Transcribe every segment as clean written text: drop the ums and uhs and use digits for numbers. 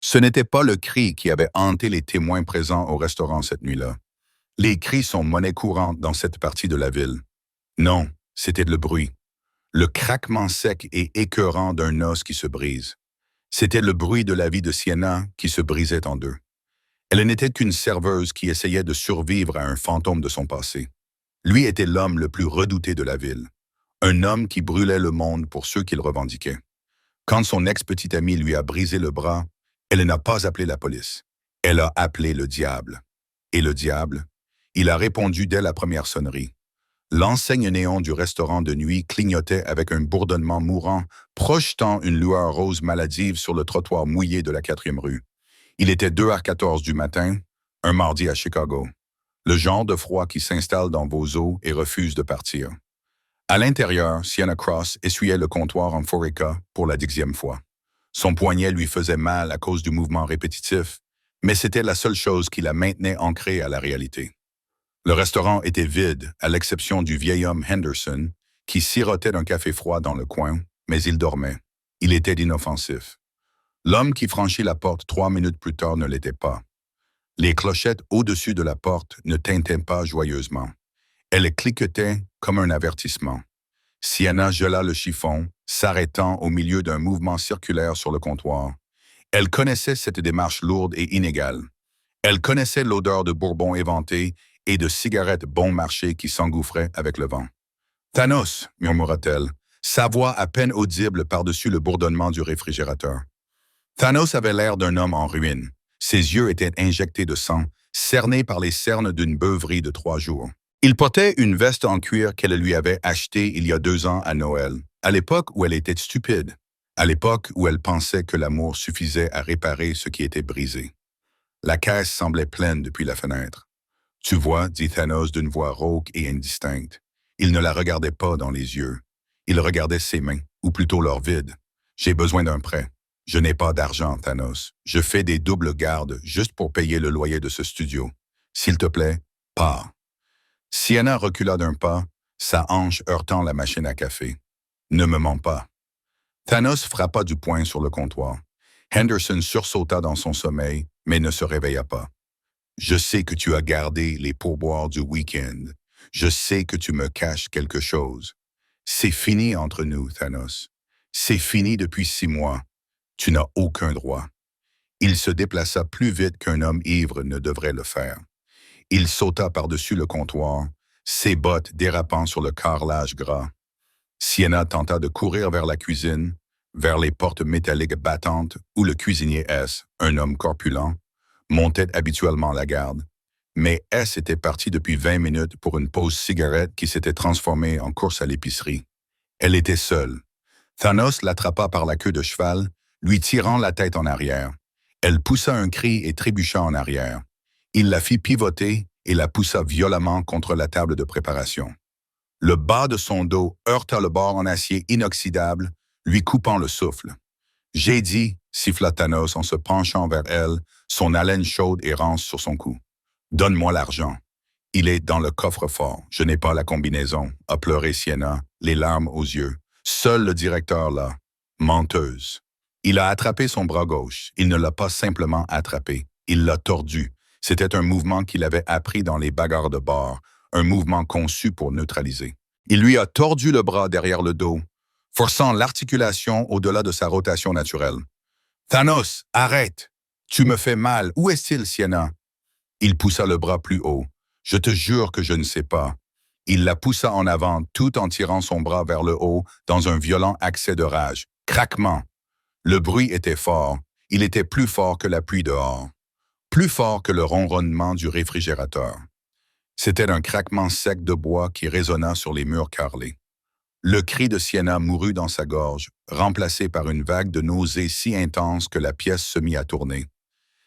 Ce n'était pas le cri qui avait hanté les témoins présents au restaurant cette nuit-là. Les cris sont monnaie courante dans cette partie de la ville. Non, c'était le bruit. Le craquement sec et écœurant d'un os qui se brise. C'était le bruit de la vie de Sienna qui se brisait en deux. Elle n'était qu'une serveuse qui essayait de survivre à un fantôme de son passé. Lui était l'homme le plus redouté de la ville. Un homme qui brûlait le monde pour ceux qu'il revendiquait. Quand son ex-petite amie lui a brisé le bras, elle n'a pas appelé la police. Elle a appelé le diable. Et le diable, il a répondu dès la première sonnerie. L'enseigne néon du restaurant de nuit clignotait avec un bourdonnement mourant, projetant une lueur rose maladive sur le trottoir mouillé de la 4e rue. Il était 2h14 du matin, un mardi à Chicago. Le genre de froid qui s'installe dans vos os et refuse de partir. À l'intérieur, Sienna Cross essuyait le comptoir en Foreca pour la 10e fois. Son poignet lui faisait mal à cause du mouvement répétitif, mais c'était la seule chose qui la maintenait ancrée à la réalité. Le restaurant était vide, à l'exception du vieil homme Henderson, qui sirotait d'un café froid dans le coin, mais il dormait. Il était inoffensif. L'homme qui franchit la porte 3 minutes plus tard ne l'était pas. Les clochettes au-dessus de la porte ne tintaient pas joyeusement. Elles cliquetaient comme un avertissement. Sienna gela le chiffon, s'arrêtant au milieu d'un mouvement circulaire sur le comptoir. Elle connaissait cette démarche lourde et inégale. Elle connaissait l'odeur de bourbon éventé et de cigarettes bon marché qui s'engouffraient avec le vent. « Thanos !» murmura-t-elle, sa voix à peine audible par-dessus le bourdonnement du réfrigérateur. Thanos avait l'air d'un homme en ruine. Ses yeux étaient injectés de sang, cernés par les cernes d'une beuverie de 3 jours. Il portait une veste en cuir qu'elle lui avait achetée il y a 2 ans à Noël, à l'époque où elle était stupide, à l'époque où elle pensait que l'amour suffisait à réparer ce qui était brisé. La caisse semblait pleine depuis la fenêtre. « Tu vois, » dit Thanos d'une voix rauque et indistincte. Il ne la regardait pas dans les yeux. Il regardait ses mains, ou plutôt leur vide. « J'ai besoin d'un prêt. Je n'ai pas d'argent, Thanos. Je fais des doubles gardes juste pour payer le loyer de ce studio. S'il te plaît, pars. » Sienna recula d'un pas, sa hanche heurtant la machine à café. « Ne me mens pas. » Thanos frappa du poing sur le comptoir. Henderson sursauta dans son sommeil, mais ne se réveilla pas. « Je sais que tu as gardé les pourboires du week-end. Je sais que tu me caches quelque chose. C'est fini entre nous, Thanos. C'est fini depuis 6 mois. Tu n'as aucun droit. » Il se déplaça plus vite qu'un homme ivre ne devrait le faire. Il sauta par-dessus le comptoir, ses bottes dérapant sur le carrelage gras. Sienna tenta de courir vers la cuisine, vers les portes métalliques battantes où le cuisinier S, un homme corpulent, montait habituellement la garde. Mais S était parti depuis 20 minutes pour une pause cigarette qui s'était transformée en course à l'épicerie. Elle était seule. Thanos l'attrapa par la queue de cheval, lui tirant la tête en arrière. Elle poussa un cri et trébucha en arrière. Il la fit pivoter et la poussa violemment contre la table de préparation. Le bas de son dos heurta le bord en acier inoxydable, lui coupant le souffle. « J'ai dit » siffla Thanos en se penchant vers elle, son haleine chaude et rance sur son cou. « Donne-moi l'argent. » « Il est dans le coffre-fort. Je n'ai pas la combinaison, » a pleuré Sienna, les larmes aux yeux. Seul le directeur là. Menteuse. Il a attrapé son bras gauche. Il ne l'a pas simplement attrapé. Il l'a tordu. C'était un mouvement qu'il avait appris dans les bagarres de bar, un mouvement conçu pour neutraliser. Il lui a tordu le bras derrière le dos, forçant l'articulation au-delà de sa rotation naturelle. « Thanos, arrête! Tu me fais mal. Où est-il, Sienna? » Il poussa le bras plus haut. « Je te jure que je ne sais pas. » Il la poussa en avant tout en tirant son bras vers le haut dans un violent accès de rage. Craquement. Le bruit était fort. Il était plus fort que la pluie dehors. Plus fort que le ronronnement du réfrigérateur. C'était un craquement sec de bois qui résonna sur les murs carrelés. Le cri de Sienna mourut dans sa gorge, remplacé par une vague de nausée si intense que la pièce se mit à tourner.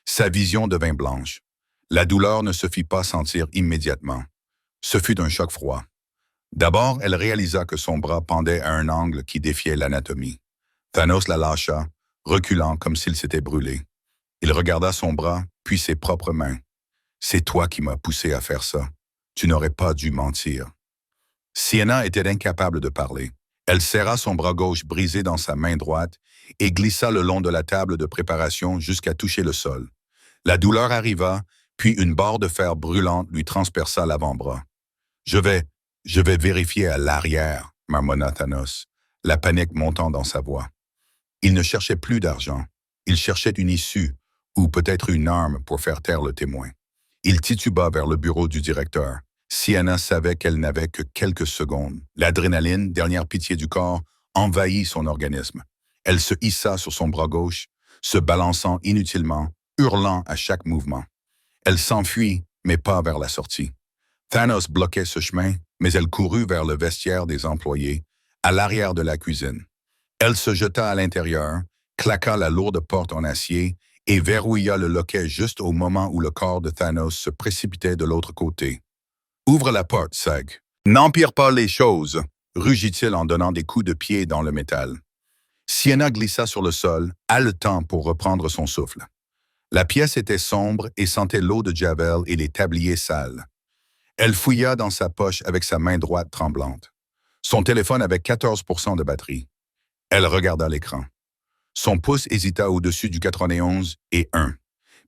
Sa vision devint blanche. La douleur ne se fit pas sentir immédiatement. Ce fut un choc froid. D'abord, elle réalisa que son bras pendait à un angle qui défiait l'anatomie. Thanos la lâcha, reculant comme s'il s'était brûlé. Il regarda son bras, puis ses propres mains. « C'est toi qui m'as poussé à faire ça. Tu n'aurais pas dû mentir. » Sienna était incapable de parler. Elle serra son bras gauche brisé dans sa main droite et glissa le long de la table de préparation jusqu'à toucher le sol. La douleur arriva, puis une barre de fer brûlante lui transperça l'avant-bras. Je vais vérifier à l'arrière, marmonna Thanos, la panique montant dans sa voix. Il ne cherchait plus d'argent. Il cherchait une issue, ou peut-être une arme pour faire taire le témoin. Il tituba vers le bureau du directeur. Sienna savait qu'elle n'avait que quelques secondes. L'adrénaline, dernière pitié du corps, envahit son organisme. Elle se hissa sur son bras gauche, se balançant inutilement, hurlant à chaque mouvement. Elle s'enfuit, mais pas vers la sortie. Thanos bloquait ce chemin, mais elle courut vers le vestiaire des employés, à l'arrière de la cuisine. Elle se jeta à l'intérieur, claqua la lourde porte en acier et verrouilla le loquet juste au moment où le corps de Thanos se précipitait de l'autre côté. « Ouvre la porte, Sag. N'empire pas les choses, » rugit-il en donnant des coups de pied dans le métal. Sienna glissa sur le sol, haletant pour reprendre son souffle. La pièce était sombre et sentait l'eau de Javel et les tabliers sales. Elle fouilla dans sa poche avec sa main droite tremblante. Son téléphone avait 14% de batterie. Elle regarda l'écran. Son pouce hésita au-dessus du 91 et 1.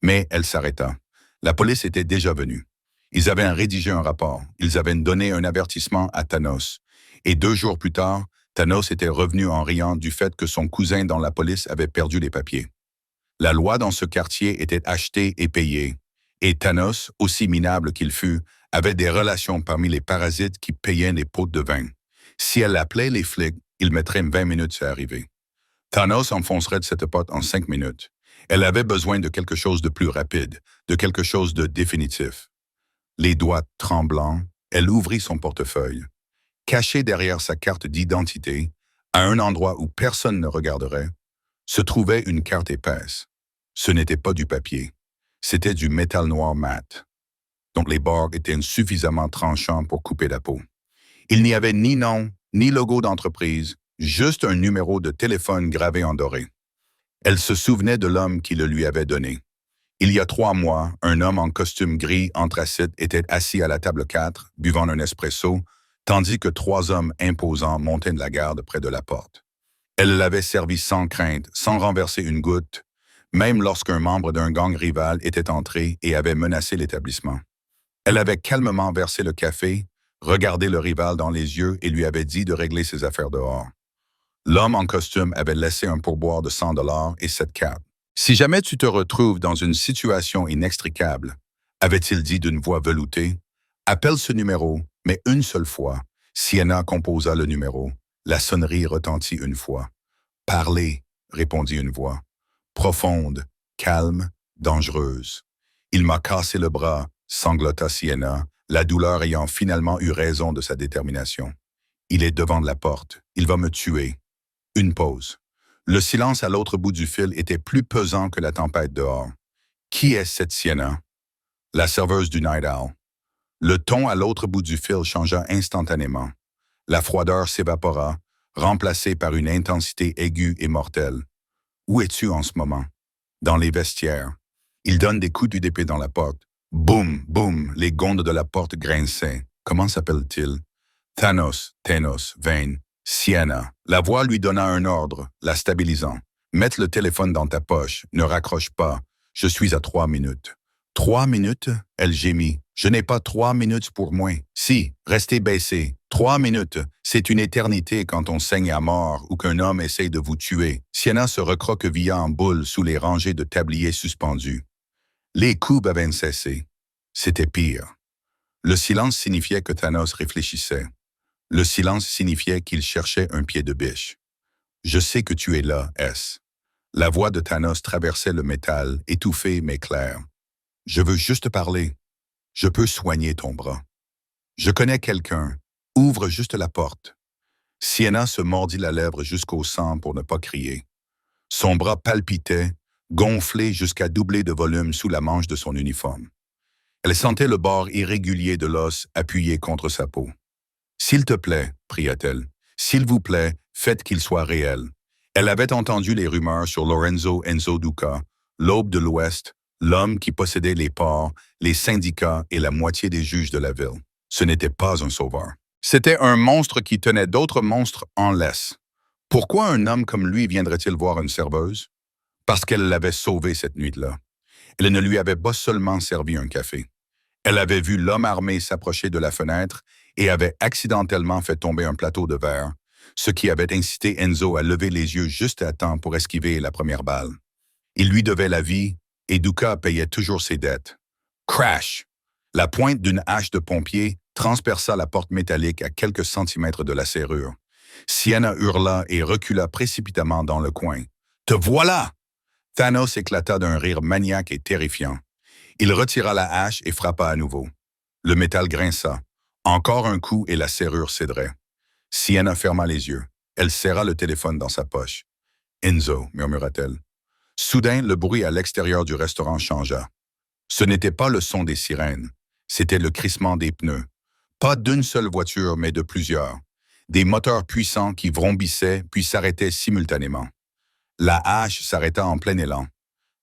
Mais elle s'arrêta. La police était déjà venue. Ils avaient rédigé un rapport. Ils avaient donné un avertissement à Thanos. Et 2 jours plus tard, Thanos était revenu en riant du fait que son cousin dans la police avait perdu les papiers. La loi dans ce quartier était achetée et payée. Et Thanos, aussi minable qu'il fût, avait des relations parmi les parasites qui payaient les pots de vin. Si elle appelait les flics, ils mettraient 20 minutes à arriver. Thanos enfoncerait cette porte en 5 minutes. Elle avait besoin de quelque chose de plus rapide, de quelque chose de définitif. Les doigts tremblants, elle ouvrit son portefeuille. Caché derrière sa carte d'identité, à un endroit où personne ne regarderait, se trouvait une carte épaisse. Ce n'était pas du papier, c'était du métal noir mat. Donc les bords étaient suffisamment tranchants pour couper la peau. Il n'y avait ni nom, ni logo d'entreprise, juste un numéro de téléphone gravé en doré. Elle se souvenait de l'homme qui le lui avait donné. Il y a 3 mois, un homme en costume gris anthracite était assis à la table 4, buvant un espresso, tandis que 3 hommes imposants montaient de la garde près de la porte. Elle l'avait servi sans crainte, sans renverser une goutte, même lorsqu'un membre d'un gang rival était entré et avait menacé l'établissement. Elle avait calmement versé le café, regardé le rival dans les yeux et lui avait dit de régler ses affaires dehors. L'homme en costume avait laissé un pourboire de $100 et cette carte. « Si jamais tu te retrouves dans une situation inextricable, » avait-il dit d'une voix veloutée, « appelle ce numéro, mais une seule fois. » Sienna composa le numéro. La sonnerie retentit une fois. « Parlez, » répondit une voix. Profonde, calme, dangereuse. « Il m'a cassé le bras, » sanglota Sienna, la douleur ayant finalement eu raison de sa détermination. « Il est devant la porte. Il va me tuer. » Une pause. Le silence à l'autre bout du fil était plus pesant que la tempête dehors. Qui est cette Sienna? La serveuse du Night Owl. Le ton à l'autre bout du fil changea instantanément. La froideur s'évapora, remplacée par une intensité aiguë et mortelle. Où es-tu en ce moment? Dans les vestiaires. Il donne des coups d'épée dans la porte. Boum, boum, les gonds de la porte grinçaient. Comment s'appelle-t-il? Thanos, Vane. Sienna. La voix lui donna un ordre, la stabilisant. Mets le téléphone dans ta poche, ne raccroche pas. Je suis à 3 minutes. 3 minutes? Elle gémit. Je n'ai pas 3 minutes pour moi. Si, restez baissé. 3 minutes, c'est une éternité quand on saigne à mort ou qu'un homme essaye de vous tuer. Sienna se recroquevilla en boule sous les rangées de tabliers suspendus. Les coups avaient cessé. C'était pire. Le silence signifiait que Thanos réfléchissait. Le silence signifiait qu'il cherchait un pied de biche. « Je sais que tu es là, S. » La voix de Thanos traversait le métal, étouffée mais claire. « Je veux juste parler. Je peux soigner ton bras. Je connais quelqu'un. Ouvre juste la porte. » Sienna se mordit la lèvre jusqu'au sang pour ne pas crier. Son bras palpitait, gonflé jusqu'à doubler de volume sous la manche de son uniforme. Elle sentait le bord irrégulier de l'os appuyé contre sa peau. « S'il te plaît, » pria-t-elle, « s'il vous plaît, faites qu'il soit réel. » Elle avait entendu les rumeurs sur Lorenzo Enzo Duca, l'aube de l'Ouest, l'homme qui possédait les ports, les syndicats et la moitié des juges de la ville. Ce n'était pas un sauveur. C'était un monstre qui tenait d'autres monstres en laisse. Pourquoi un homme comme lui viendrait-il voir une serveuse? Parce qu'elle l'avait sauvé cette nuit-là. Elle ne lui avait pas seulement servi un café. Elle avait vu l'homme armé s'approcher de la fenêtre et avait accidentellement fait tomber un plateau de verre, ce qui avait incité Enzo à lever les yeux juste à temps pour esquiver la première balle. Il lui devait la vie et Duca payait toujours ses dettes. Crash! La pointe d'une hache de pompier transperça la porte métallique à quelques centimètres de la serrure. Sienna hurla et recula précipitamment dans le coin. « Te voilà! » Thanos éclata d'un rire maniaque et terrifiant. Il retira la hache et frappa à nouveau. Le métal grinça. Encore un coup et la serrure céderait. Sienna ferma les yeux. Elle serra le téléphone dans sa poche. « Enzo » murmura-t-elle. Soudain, le bruit à l'extérieur du restaurant changea. Ce n'était pas le son des sirènes. C'était le crissement des pneus. Pas d'une seule voiture, mais de plusieurs. Des moteurs puissants qui vrombissaient puis s'arrêtaient simultanément. La hache s'arrêta en plein élan.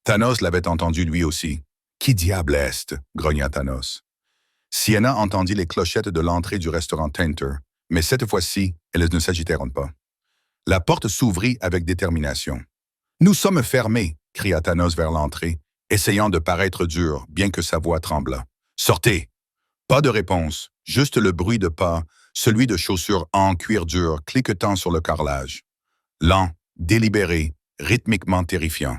Thanos l'avait entendu lui aussi. « Qui diable est-ce » grogna Thanos. Sienna entendit les clochettes de l'entrée du restaurant Tenter, mais cette fois-ci, elles ne s'agitèrent pas. La porte s'ouvrit avec détermination. « Nous sommes fermés » cria Thanos vers l'entrée, essayant de paraître dur, bien que sa voix tremblât. « Sortez !» Pas de réponse, juste le bruit de pas, celui de chaussures en cuir dur cliquetant sur le carrelage. Lent, délibéré, rythmiquement terrifiant.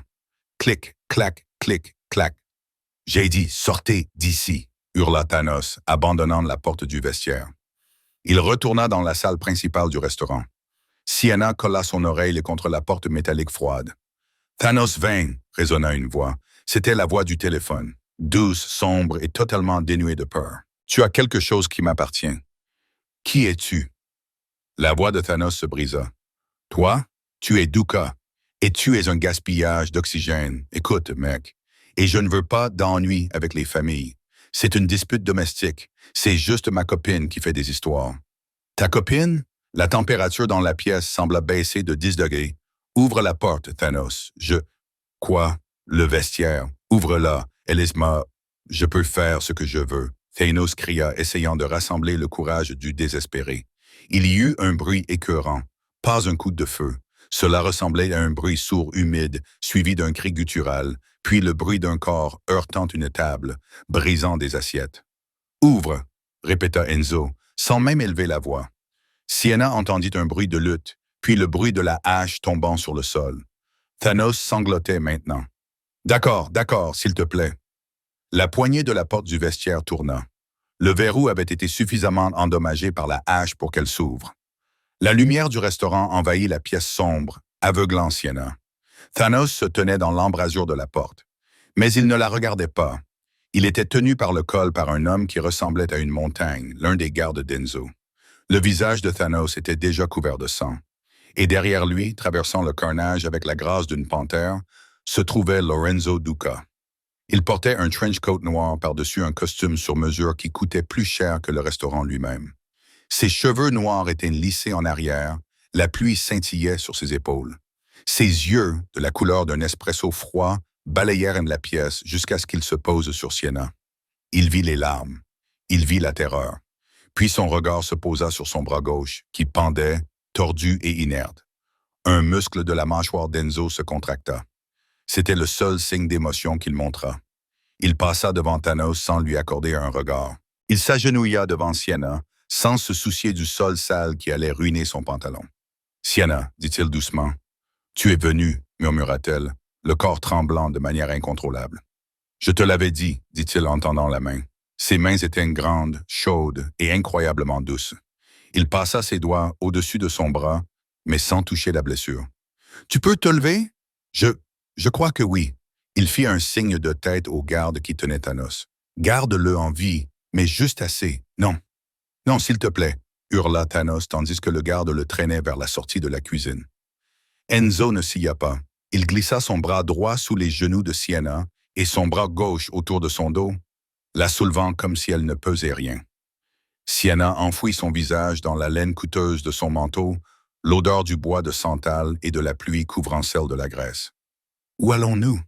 Clic, clac, clic, clac. « J'ai dit, sortez d'ici !» hurla Thanos, abandonnant la porte du vestiaire. Il retourna dans la salle principale du restaurant. Sienna colla son oreille contre la porte métallique froide. « Thanos vint !» résonna une voix. C'était la voix du téléphone, douce, sombre et totalement dénuée de peur. « Tu as quelque chose qui m'appartient. Qui es-tu? » La voix de Thanos se brisa. « Toi, tu es Duca, et tu es un gaspillage d'oxygène. Écoute, mec, et je ne veux pas d'ennui avec les familles. C'est une dispute domestique. C'est juste ma copine qui fait des histoires. »« Ta copine? » La température dans la pièce sembla baisser de 10 degrés. « Ouvre la porte, Thanos. Je... »« Quoi? Le vestiaire. Ouvre-la. Elisma, je peux faire ce que je veux. » Thanos cria, essayant de rassembler le courage du désespéré. Il y eut un bruit écœurant. Pas un coup de feu. Cela ressemblait à un bruit sourd humide, suivi d'un cri guttural, puis le bruit d'un corps heurtant une table, brisant des assiettes. « Ouvre !» répéta Enzo, sans même élever la voix. Sienna entendit un bruit de lutte, puis le bruit de la hache tombant sur le sol. Thanos sanglotait maintenant. « D'accord, s'il te plaît. » La poignée de la porte du vestiaire tourna. Le verrou avait été suffisamment endommagé par la hache pour qu'elle s'ouvre. La lumière du restaurant envahit la pièce sombre, aveuglant Sienna. Thanos se tenait dans l'embrasure de la porte. Mais il ne la regardait pas. Il était tenu par le col par un homme qui ressemblait à une montagne, l'un des gardes d'Enzo. Le visage de Thanos était déjà couvert de sang. Et derrière lui, traversant le carnage avec la grâce d'une panthère, se trouvait Lorenzo Duca. Il portait un trench coat noir par-dessus un costume sur mesure qui coûtait plus cher que le restaurant lui-même. Ses cheveux noirs étaient lissés en arrière, la pluie scintillait sur ses épaules. Ses yeux, de la couleur d'un espresso froid, balayèrent la pièce jusqu'à ce qu'il se pose sur Sienna. Il vit les larmes. Il vit la terreur. Puis son regard se posa sur son bras gauche, qui pendait, tordu et inerte. Un muscle de la mâchoire d'Enzo se contracta. C'était le seul signe d'émotion qu'il montra. Il passa devant Thanos sans lui accorder un regard. Il s'agenouilla devant Sienna, sans se soucier du sol sale qui allait ruiner son pantalon. « Sienna, dit-il doucement. « Tu es venue, murmura-t-elle, le corps tremblant de manière incontrôlable. « Je te l'avais dit, dit-il en tendant la main. Ses mains étaient grandes, chaudes et incroyablement douces. Il passa ses doigts au-dessus de son bras, mais sans toucher la blessure. « Tu peux te lever? »« Je crois que oui. » Il fit un signe de tête au garde qui tenait Thanos. « Garde-le en vie, mais juste assez. Non. Non, s'il te plaît, » hurla Thanos tandis que le garde le traînait vers la sortie de la cuisine. Enzo ne sia pas. Il glissa son bras droit sous les genoux de Sienna et son bras gauche autour de son dos, la soulevant comme si elle ne pesait rien. Sienna enfouit son visage dans la laine coûteuse de son manteau, l'odeur du bois de santal et de la pluie couvrant celle de la graisse. « Où allons-nous »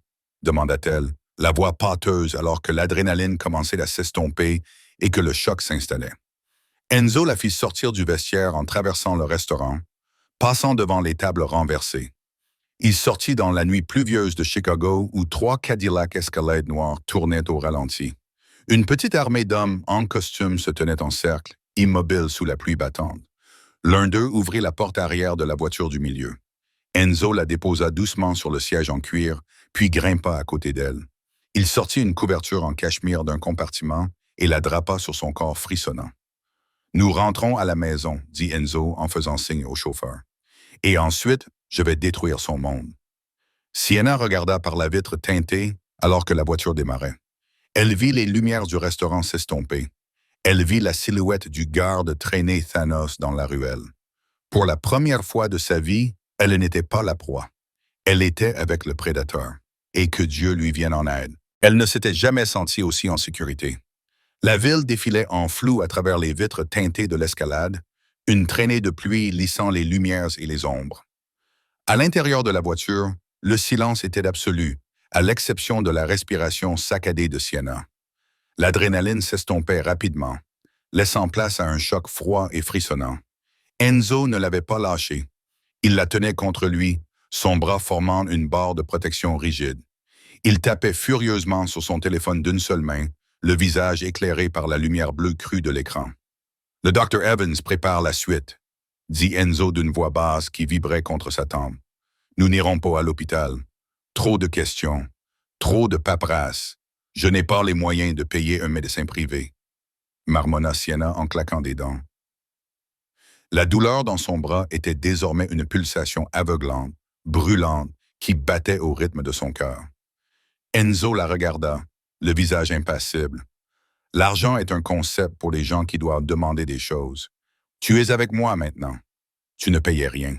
demanda-t-elle, la voix pâteuse alors que l'adrénaline commençait à s'estomper et que le choc s'installait. Enzo la fit sortir du vestiaire en traversant le restaurant, passant devant les tables renversées. Il sortit dans la nuit pluvieuse de Chicago où 3 Cadillac Escalade noirs tournaient au ralenti. Une petite armée d'hommes en costume se tenait en cercle, immobile sous la pluie battante. L'un d'eux ouvrit la porte arrière de la voiture du milieu. Enzo la déposa doucement sur le siège en cuir, puis grimpa à côté d'elle. Il sortit une couverture en cachemire d'un compartiment et la drapa sur son corps frissonnant. « Nous rentrons à la maison, » dit Enzo en faisant signe au chauffeur. « Et ensuite, je vais détruire son monde. » Sienna regarda par la vitre teintée alors que la voiture démarrait. Elle vit les lumières du restaurant s'estomper. Elle vit la silhouette du garde traîner Thanos dans la ruelle. Pour la première fois de sa vie, elle n'était pas la proie. Elle était avec le prédateur. Et que Dieu lui vienne en aide. Elle ne s'était jamais sentie aussi en sécurité. La ville défilait en flou à travers les vitres teintées de l'escalade, une traînée de pluie lissant les lumières et les ombres. À l'intérieur de la voiture, le silence était absolu, à l'exception de la respiration saccadée de Sienna. L'adrénaline s'estompait rapidement, laissant place à un choc froid et frissonnant. Enzo ne l'avait pas lâchée. Il la tenait contre lui, son bras formant une barre de protection rigide. Il tapait furieusement sur son téléphone d'une seule main, le visage éclairé par la lumière bleue crue de l'écran. « Le Dr. Evans prépare la suite », dit Enzo d'une voix basse qui vibrait contre sa tempe. « Nous n'irons pas à l'hôpital. Trop de questions, trop de paperasse. Je n'ai pas les moyens de payer un médecin privé. » marmonna Sienna en claquant des dents. La douleur dans son bras était désormais une pulsation aveuglante, brûlante, qui battait au rythme de son cœur. Enzo la regarda, le visage impassible. L'argent est un concept pour les gens qui doivent demander des choses. Tu es avec moi maintenant. Tu ne payais rien.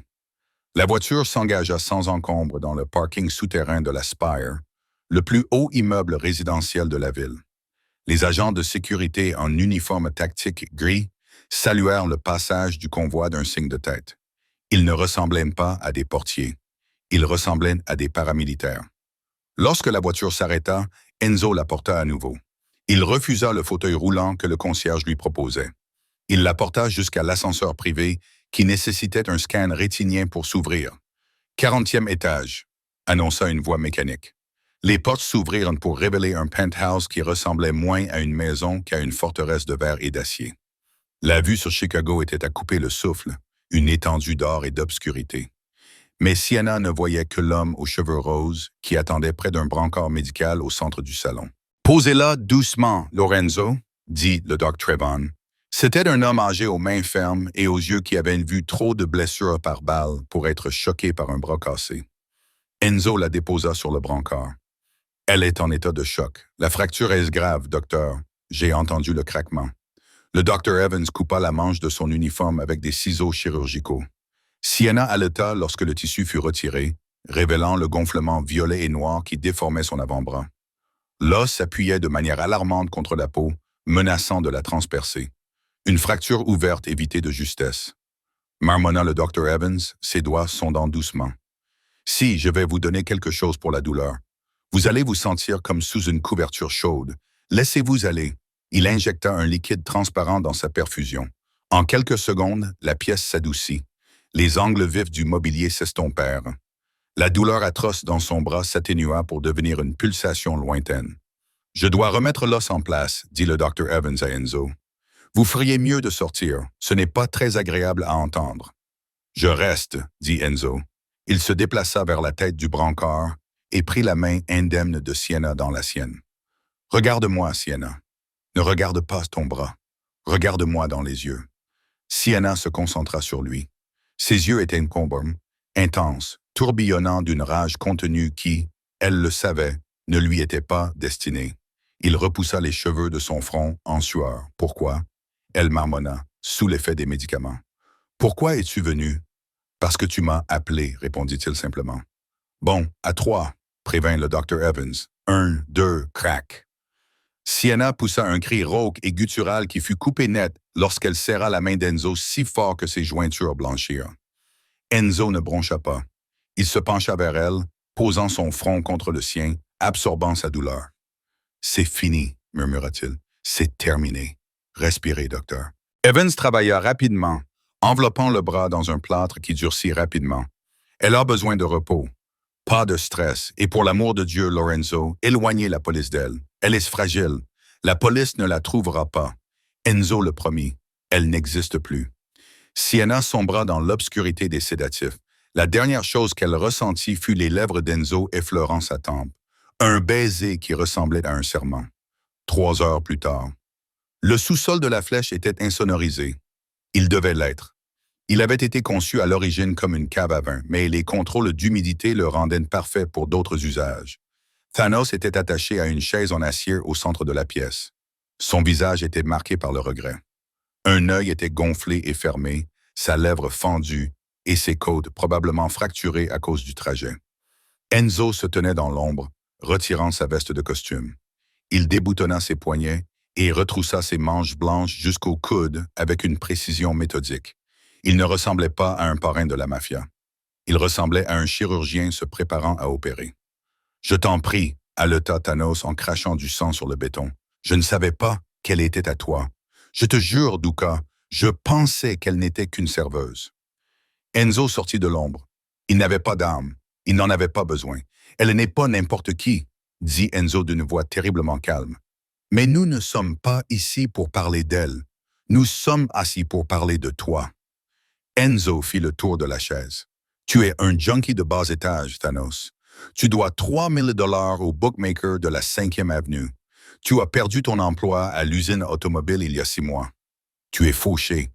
La voiture s'engagea sans encombre dans le parking souterrain de la Spire, le plus haut immeuble résidentiel de la ville. Les agents de sécurité en uniforme tactique gris saluèrent le passage du convoi d'un signe de tête. Ils ne ressemblaient pas à des portiers. Ils ressemblaient à des paramilitaires. Lorsque la voiture s'arrêta, Enzo la porta à nouveau. Il refusa le fauteuil roulant que le concierge lui proposait. Il la porta jusqu'à l'ascenseur privé qui nécessitait un scan rétinien pour s'ouvrir. « 40e étage », annonça une voix mécanique. Les portes s'ouvrirent pour révéler un penthouse qui ressemblait moins à une maison qu'à une forteresse de verre et d'acier. La vue sur Chicago était à couper le souffle, une étendue d'or et d'obscurité. Mais Sienna ne voyait que l'homme aux cheveux roses qui attendait près d'un brancard médical au centre du salon. « Posez-la doucement, Lorenzo », dit le Doc Trevon. C'était un homme âgé aux mains fermes et aux yeux qui avaient vu trop de blessures par balle pour être choqué par un bras cassé. Enzo la déposa sur le brancard. « Elle est en état de choc. La fracture est grave, docteur. » J'ai entendu le craquement. Le Dr. Evans coupa la manche de son uniforme avec des ciseaux chirurgicaux. Sienna haleta lorsque le tissu fut retiré, révélant le gonflement violet et noir qui déformait son avant-bras. L'os s'appuyait de manière alarmante contre la peau, menaçant de la transpercer. Une fracture ouverte évitée de justesse. Marmonna le Dr. Evans, ses doigts sondant doucement. « Si, je vais vous donner quelque chose pour la douleur. Vous allez vous sentir comme sous une couverture chaude. Laissez-vous aller. » Il injecta un liquide transparent dans sa perfusion. En quelques secondes, la pièce s'adoucit. Les angles vifs du mobilier s'estompèrent. La douleur atroce dans son bras s'atténua pour devenir une pulsation lointaine. « Je dois remettre l'os en place, » dit le Dr. Evans à Enzo. « Vous feriez mieux de sortir. Ce n'est pas très agréable à entendre. »« Je reste, » dit Enzo. Il se déplaça vers la tête du brancard et prit la main indemne de Sienna dans la sienne. « Regarde-moi, Sienna. Ne regarde pas ton bras. Regarde-moi dans les yeux. » Sienna se concentra sur lui. Ses yeux étaient incombres, intenses, tourbillonnant d'une rage contenue qui, elle le savait, ne lui était pas destinée. Il repoussa les cheveux de son front en sueur. « Pourquoi ?» Elle marmonna, sous l'effet des médicaments. « Pourquoi es-tu venu ?»« Parce que tu m'as appelé, » répondit-il simplement. « Bon, à 3, prévint le Dr. Evans. « 1, 2, crac. » Sienna poussa un cri rauque et guttural qui fut coupé net lorsqu'elle serra la main d'Enzo si fort que ses jointures blanchirent. Enzo ne broncha pas. Il se pencha vers elle, posant son front contre le sien, absorbant sa douleur. « C'est fini, » murmura-t-il. « C'est terminé. Respirez, docteur. » Evans travailla rapidement, enveloppant le bras dans un plâtre qui durcit rapidement. Elle a besoin de repos, pas de stress, et pour l'amour de Dieu, Lorenzo, éloignez la police d'elle. Elle est fragile. La police ne la trouvera pas. Enzo le promit. Elle n'existe plus. Sienna sombra dans l'obscurité des sédatifs. La dernière chose qu'elle ressentit fut les lèvres d'Enzo effleurant sa tempe. Un baiser qui ressemblait à un serment. 3 heures plus tard. Le sous-sol de la flèche était insonorisé. Il devait l'être. Il avait été conçu à l'origine comme une cave à vin, mais les contrôles d'humidité le rendaient parfait pour d'autres usages. Thanos était attaché à une chaise en acier au centre de la pièce. Son visage était marqué par le regret. Un œil était gonflé et fermé, sa lèvre fendue et ses côtes probablement fracturées à cause du trajet. Enzo se tenait dans l'ombre, retirant sa veste de costume. Il déboutonna ses poignets et retroussa ses manches blanches jusqu'au coude avec une précision méthodique. Il ne ressemblait pas à un parrain de la mafia. Il ressemblait à un chirurgien se préparant à opérer. « Je t'en prie », haleta Thanos en crachant du sang sur le béton. « Je ne savais pas qu'elle était à toi. Je te jure, Duca, je pensais qu'elle n'était qu'une serveuse. » Enzo sortit de l'ombre. Il n'avait pas d'arme. Il n'en avait pas besoin. « Elle n'est pas n'importe qui », dit Enzo d'une voix terriblement calme. « Mais nous ne sommes pas ici pour parler d'elle. Nous sommes assis pour parler de toi. » Enzo fit le tour de la chaise. « Tu es un junkie de bas étage, Thanos. Tu dois 3 000 $ au bookmaker de la 5e avenue. Tu as perdu ton emploi à l'usine automobile il y a 6 mois. Tu es fauché. »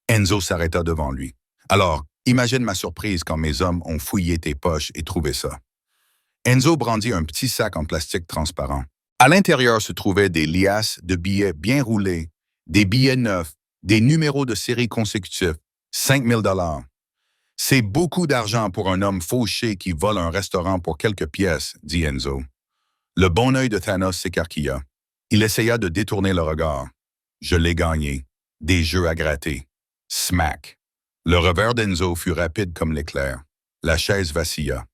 Enzo s'arrêta devant lui. « Alors, imagine ma surprise quand mes hommes ont fouillé tes poches et trouvé ça. » Enzo brandit un petit sac en plastique transparent. À l'intérieur se trouvaient des liasses de billets bien roulés, des billets neufs, des numéros de série consécutifs, 5 000 $. C'est beaucoup d'argent pour un homme fauché qui vole un restaurant pour quelques pièces, dit Enzo. Le bon œil de Thanos s'écarquilla. Il essaya de détourner le regard. Je l'ai gagné. Des jeux à gratter. Smack. Le revers d'Enzo fut rapide comme l'éclair. La chaise vacilla.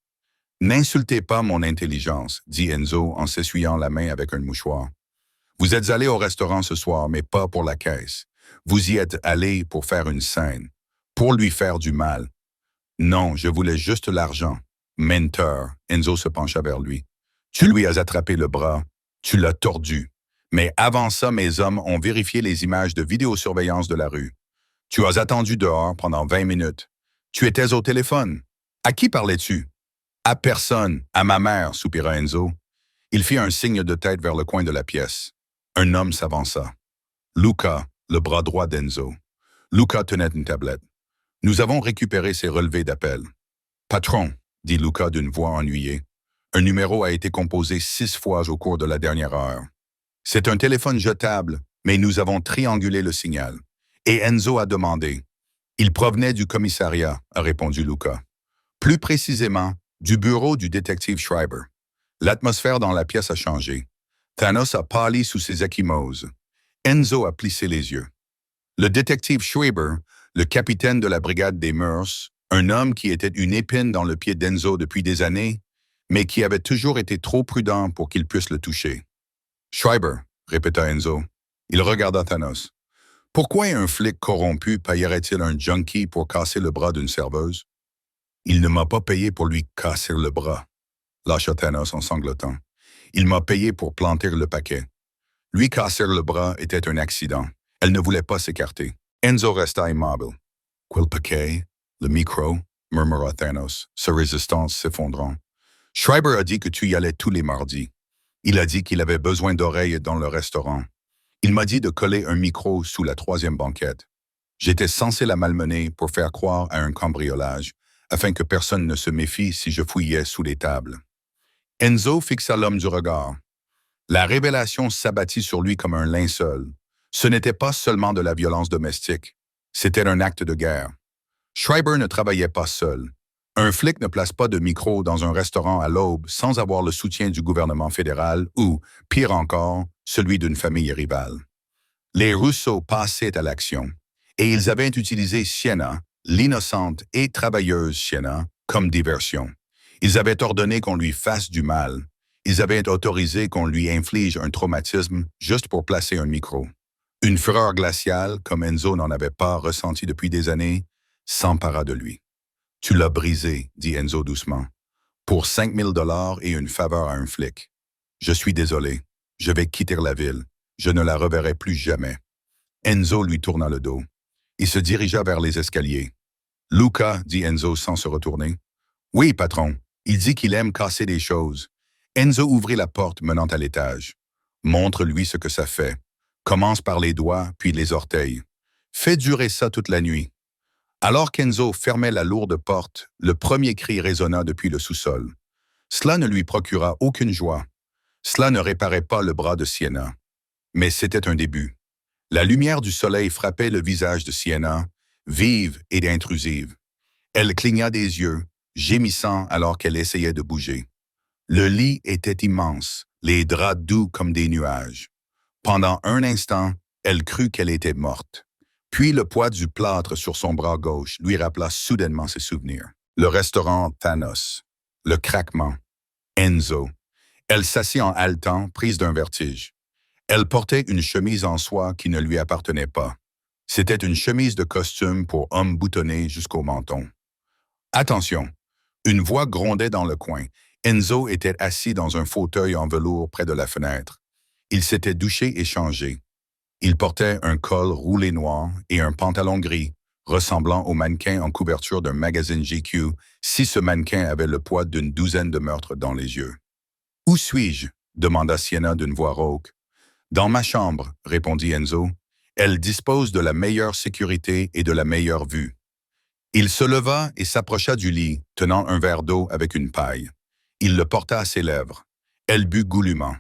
N'insultez pas mon intelligence, dit Enzo en s'essuyant la main avec un mouchoir. Vous êtes allé au restaurant ce soir, mais pas pour la caisse. Vous y êtes allé pour faire une scène, pour lui faire du mal. Non, je voulais juste l'argent. Menteur, Enzo se pencha vers lui. Tu lui as attrapé le bras, tu l'as tordu. Mais avant ça, mes hommes ont vérifié les images de vidéosurveillance de la rue. Tu as attendu dehors pendant 20 minutes. Tu étais au téléphone. À qui parlais-tu? À personne, à ma mère, soupira Enzo. Il fit un signe de tête vers le coin de la pièce. Un homme s'avança. Luca, le bras droit d'Enzo. Luca tenait une tablette. Nous avons récupéré ses relevés d'appel. Patron, dit Luca d'une voix ennuyée. Un numéro a été composé 6 fois au cours de la dernière heure. C'est un téléphone jetable, mais nous avons triangulé le signal. Et Enzo a demandé. Il provenait du commissariat, a répondu Luca. Plus précisément, du bureau du détective Schreiber. L'atmosphère dans la pièce a changé. Thanos a pâli sous ses ecchymoses. Enzo a plissé les yeux. Le détective Schreiber, le capitaine de la brigade des mœurs, un homme qui était une épine dans le pied d'Enzo depuis des années, mais qui avait toujours été trop prudent pour qu'il puisse le toucher. « Schreiber », répéta Enzo. Il regarda Thanos. « Pourquoi un flic corrompu payerait-il un junkie pour casser le bras d'une serveuse? »« Il ne m'a pas payé pour lui casser le bras, » lâcha Thanos en sanglotant. « Il m'a payé pour planter le paquet. Lui casser le bras était un accident. Elle ne voulait pas s'écarter. » Enzo resta immobile. « Quel paquet? Le micro? » murmura Thanos, sa résistance s'effondrant. « Schreiber a dit que tu y allais tous les mardis. Il a dit qu'il avait besoin d'oreilles dans le restaurant. Il m'a dit de coller un micro sous la 3e banquette. J'étais censé la malmener pour faire croire à un cambriolage, afin que personne ne se méfie si je fouillais sous les tables. » Enzo fixa l'homme du regard. La révélation s'abattit sur lui comme un linceul. Ce n'était pas seulement de la violence domestique, c'était un acte de guerre. Schreiber ne travaillait pas seul. Un flic ne place pas de micro dans un restaurant à l'aube sans avoir le soutien du gouvernement fédéral ou, pire encore, celui d'une famille rivale. Les Russo passaient à l'action, et ils avaient utilisé Sienna, l'innocente et travailleuse Sienna, comme diversion. Ils avaient ordonné qu'on lui fasse du mal. Ils avaient autorisé qu'on lui inflige un traumatisme juste pour placer un micro. Une fureur glaciale, comme Enzo n'en avait pas ressenti depuis des années, s'empara de lui. Tu l'as brisé, dit Enzo doucement, pour 5 000 $ et une faveur à un flic. Je suis désolé. Je vais quitter la ville. Je ne la reverrai plus jamais. Enzo lui tourna le dos. Il se dirigea vers les escaliers. Luca, dit Enzo sans se retourner. Oui, patron. Il dit qu'il aime casser des choses. Enzo ouvrit la porte menant à l'étage. Montre-lui ce que ça fait. Commence par les doigts, puis les orteils. Fais durer ça toute la nuit. Alors qu'Enzo fermait la lourde porte, le premier cri résonna depuis le sous-sol. Cela ne lui procura aucune joie. Cela ne réparait pas le bras de Sienna. Mais c'était un début. La lumière du soleil frappait le visage de Sienna, vive et intrusive. Elle cligna des yeux, gémissant alors qu'elle essayait de bouger. Le lit était immense, les draps doux comme des nuages. Pendant un instant, elle crut qu'elle était morte. Puis le poids du plâtre sur son bras gauche lui rappela soudainement ses souvenirs. Le restaurant Thanos, le craquement, Enzo. Elle s'assit en haletant, prise d'un vertige. Elle portait une chemise en soie qui ne lui appartenait pas. C'était une chemise de costume pour homme boutonnée jusqu'au menton. Attention! Une voix grondait dans le coin. Enzo était assis dans un fauteuil en velours près de la fenêtre. Il s'était douché et changé. Il portait un col roulé noir et un pantalon gris, ressemblant au mannequin en couverture d'un magazine GQ si ce mannequin avait le poids d'une douzaine de meurtres dans les yeux. « Où suis-je » demanda Sienna d'une voix rauque. « Dans ma chambre » répondit Enzo. « Elle dispose de la meilleure sécurité et de la meilleure vue. » Il se leva et s'approcha du lit, tenant un verre d'eau avec une paille. Il le porta à ses lèvres. Elle but goulûment.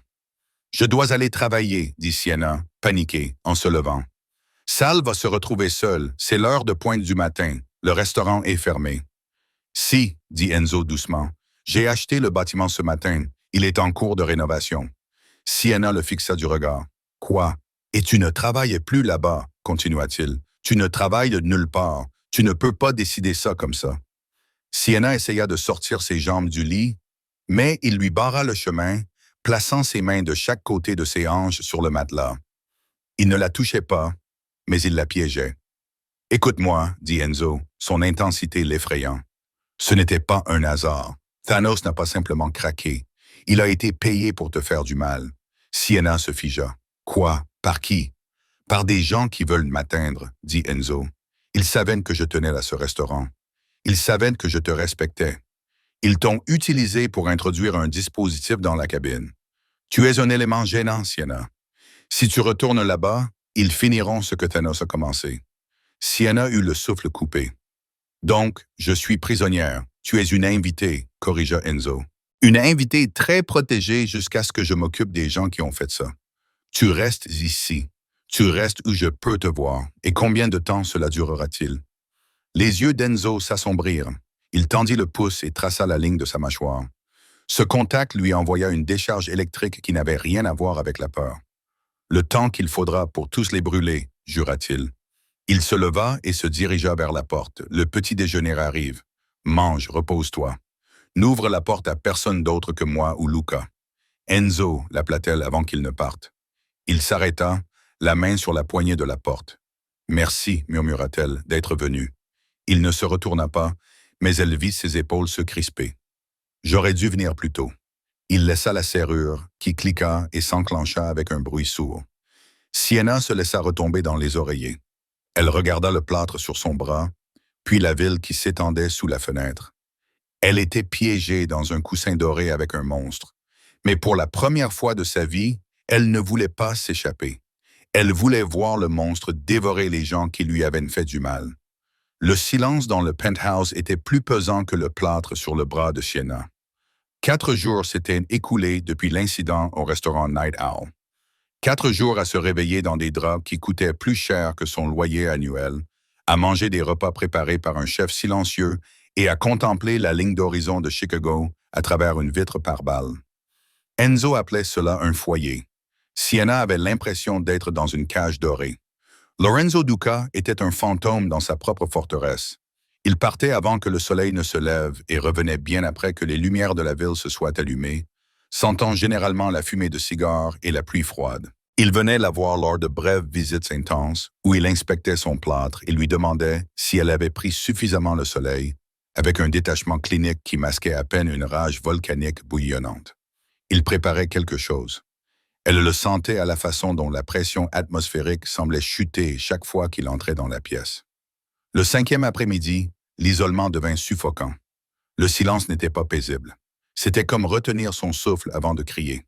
« Je dois aller travailler » dit Sienna, paniquée, en se levant. « Sal va se retrouver seule, c'est l'heure de pointe du matin. Le restaurant est fermé. »« Si » dit Enzo doucement. « J'ai acheté le bâtiment ce matin. Il est en cours de rénovation. » Sienna le fixa du regard. « Quoi? Et tu ne travailles plus là-bas, continua-t-il. Tu ne travailles de nulle part. Tu ne peux pas décider ça comme ça. » Sienna essaya de sortir ses jambes du lit, mais il lui barra le chemin, plaçant ses mains de chaque côté de ses hanches sur le matelas. Il ne la touchait pas, mais il la piégeait. « Écoute-moi, » dit Enzo, son intensité l'effrayant. Ce n'était pas un hasard. Thanos n'a pas simplement craqué. Il a été payé pour te faire du mal. Sienna se figea. « Quoi? Par qui? »« Par des gens qui veulent m'atteindre, » dit Enzo. « Ils savaient que je tenais à ce restaurant. Ils savaient que je te respectais. Ils t'ont utilisé pour introduire un dispositif dans la cabine. Tu es un élément gênant, Sienna. Si tu retournes là-bas, ils finiront ce que Thanos a commencé. » Sienna eut le souffle coupé. « Donc, je suis prisonnière. Tu es une invitée, » corrigea Enzo. « Une invitée très protégée jusqu'à ce que je m'occupe des gens qui ont fait ça. Tu restes ici. Tu restes où je peux te voir. Et combien de temps cela durera-t-il? » Les yeux d'Enzo s'assombrirent. Il tendit le pouce et traça la ligne de sa mâchoire. Ce contact lui envoya une décharge électrique qui n'avait rien à voir avec la peur. « Le temps qu'il faudra pour tous les brûler, » jura-t-il. Il se leva et se dirigea vers la porte. « Le petit déjeuner arrive. Mange, repose-toi. N'ouvre la porte à personne d'autre que moi ou Luca. »« Enzo » l'appela-t-elle avant qu'il ne parte. Il s'arrêta, la main sur la poignée de la porte. « Merci, murmura-t-elle, d'être venu. » Il ne se retourna pas, mais elle vit ses épaules se crisper. « J'aurais dû venir plus tôt. » Il laissa la serrure, qui cliqua et s'enclencha avec un bruit sourd. Sienna se laissa retomber dans les oreillers. Elle regarda le plâtre sur son bras, puis la ville qui s'étendait sous la fenêtre. Elle était piégée dans un coussin doré avec un monstre. Mais pour la première fois de sa vie, elle ne voulait pas s'échapper. Elle voulait voir le monstre dévorer les gens qui lui avaient fait du mal. Le silence dans le penthouse était plus pesant que le plâtre sur le bras de Sienna. 4 jours s'étaient écoulés depuis l'incident au restaurant Night Owl. 4 jours à se réveiller dans des draps qui coûtaient plus cher que son loyer annuel, à manger des repas préparés par un chef silencieux et à contempler la ligne d'horizon de Chicago à travers une vitre pare-balles. Enzo appelait cela un foyer. Sienna avait l'impression d'être dans une cage dorée. Lorenzo Duca était un fantôme dans sa propre forteresse. Il partait avant que le soleil ne se lève et revenait bien après que les lumières de la ville se soient allumées, sentant généralement la fumée de cigares et la pluie froide. Il venait la voir lors de brèves visites intenses où il inspectait son plâtre et lui demandait si elle avait pris suffisamment le soleil, avec un détachement clinique qui masquait à peine une rage volcanique bouillonnante. Il préparait quelque chose. Elle le sentait à la façon dont la pression atmosphérique semblait chuter chaque fois qu'il entrait dans la pièce. Le 5e après-midi, l'isolement devint suffocant. Le silence n'était pas paisible. C'était comme retenir son souffle avant de crier.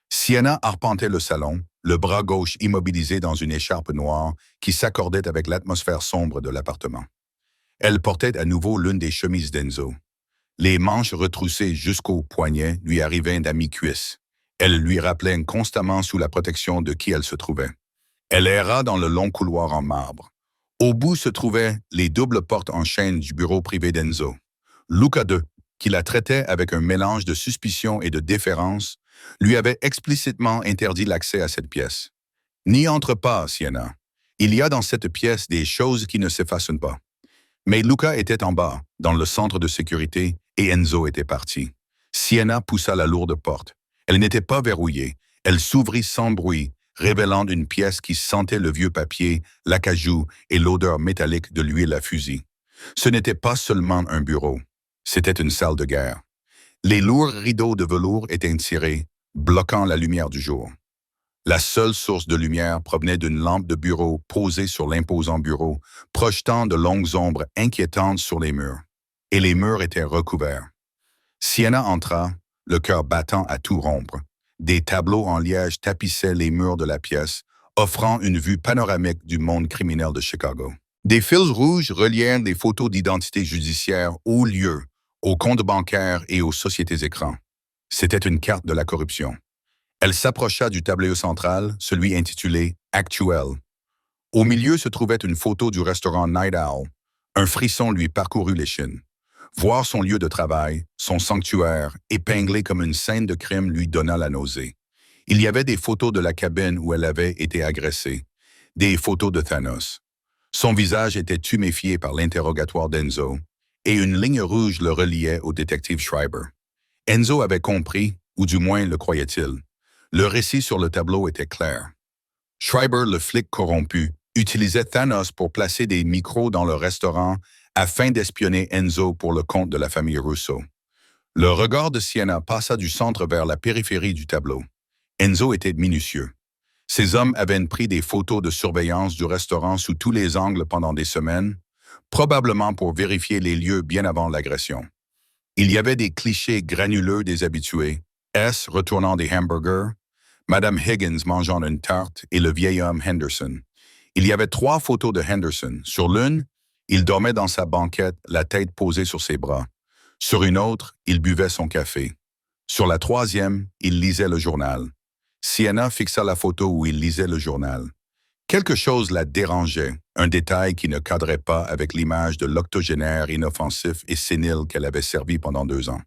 Sienna arpentait le salon, le bras gauche immobilisé dans une écharpe noire qui s'accordait avec l'atmosphère sombre de l'appartement. Elle portait à nouveau l'une des chemises d'Enzo. Les manches retroussées jusqu'aux poignets lui arrivaient à mi-cuisse. Elle lui rappelait constamment sous la protection de qui elle se trouvait. Elle erra dans le long couloir en marbre. Au bout se trouvaient les doubles portes en chaîne du bureau privé d'Enzo. Luca II, qui la traitait avec un mélange de suspicion et de déférence, lui avait explicitement interdit l'accès à cette pièce. « N'y entre pas, Sienna. Il y a dans cette pièce des choses qui ne s'effacent pas. » Mais Luca était en bas, dans le centre de sécurité, et Enzo était parti. Sienna poussa la lourde porte. Elle n'était pas verrouillée. Elle s'ouvrit sans bruit, révélant une pièce qui sentait le vieux papier, l'acajou et l'odeur métallique de l'huile à fusil. Ce n'était pas seulement un bureau. C'était une salle de guerre. Les lourds rideaux de velours étaient tirés, bloquant la lumière du jour. La seule source de lumière provenait d'une lampe de bureau posée sur l'imposant bureau, projetant de longues ombres inquiétantes sur les murs. Et les murs étaient recouverts. Sienna entra, le cœur battant à tout rompre. Des tableaux en liège tapissaient les murs de la pièce, offrant une vue panoramique du monde criminel de Chicago. Des fils rouges reliaient des photos d'identité judiciaire aux lieux, aux comptes bancaires et aux sociétés écrans. C'était une carte de la corruption. Elle s'approcha du tableau central, celui intitulé « Actuel ». Au milieu se trouvait une photo du restaurant Night Owl. Un frisson lui parcourut l'échine. Voir son lieu de travail, son sanctuaire, épinglé comme une scène de crime lui donna la nausée. Il y avait des photos de la cabine où elle avait été agressée, des photos de Thanos. Son visage était tuméfié par l'interrogatoire d'Enzo, et une ligne rouge le reliait au détective Schreiber. Enzo avait compris, ou du moins le croyait-il. Le récit sur le tableau était clair. Schreiber, le flic corrompu, utilisait Thanos pour placer des micros dans le restaurant afin d'espionner Enzo pour le compte de la famille Russo. Le regard de Sienna passa du centre vers la périphérie du tableau. Enzo était minutieux. Ces hommes avaient pris des photos de surveillance du restaurant sous tous les angles pendant des semaines, probablement pour vérifier les lieux bien avant l'agression. Il y avait des clichés granuleux des habitués, S retournant des hamburgers, Madame Higgins mangeant une tarte et le vieil homme Henderson. Il y avait 3 photos de Henderson. Sur l'une, il dormait dans sa banquette, la tête posée sur ses bras. Sur une autre, il buvait son café. Sur la 3e, il lisait le journal. Sienna fixa la photo où il lisait le journal. Quelque chose la dérangeait, un détail qui ne cadrait pas avec l'image de l'octogénaire inoffensif et sénile qu'elle avait servi pendant 2 ans.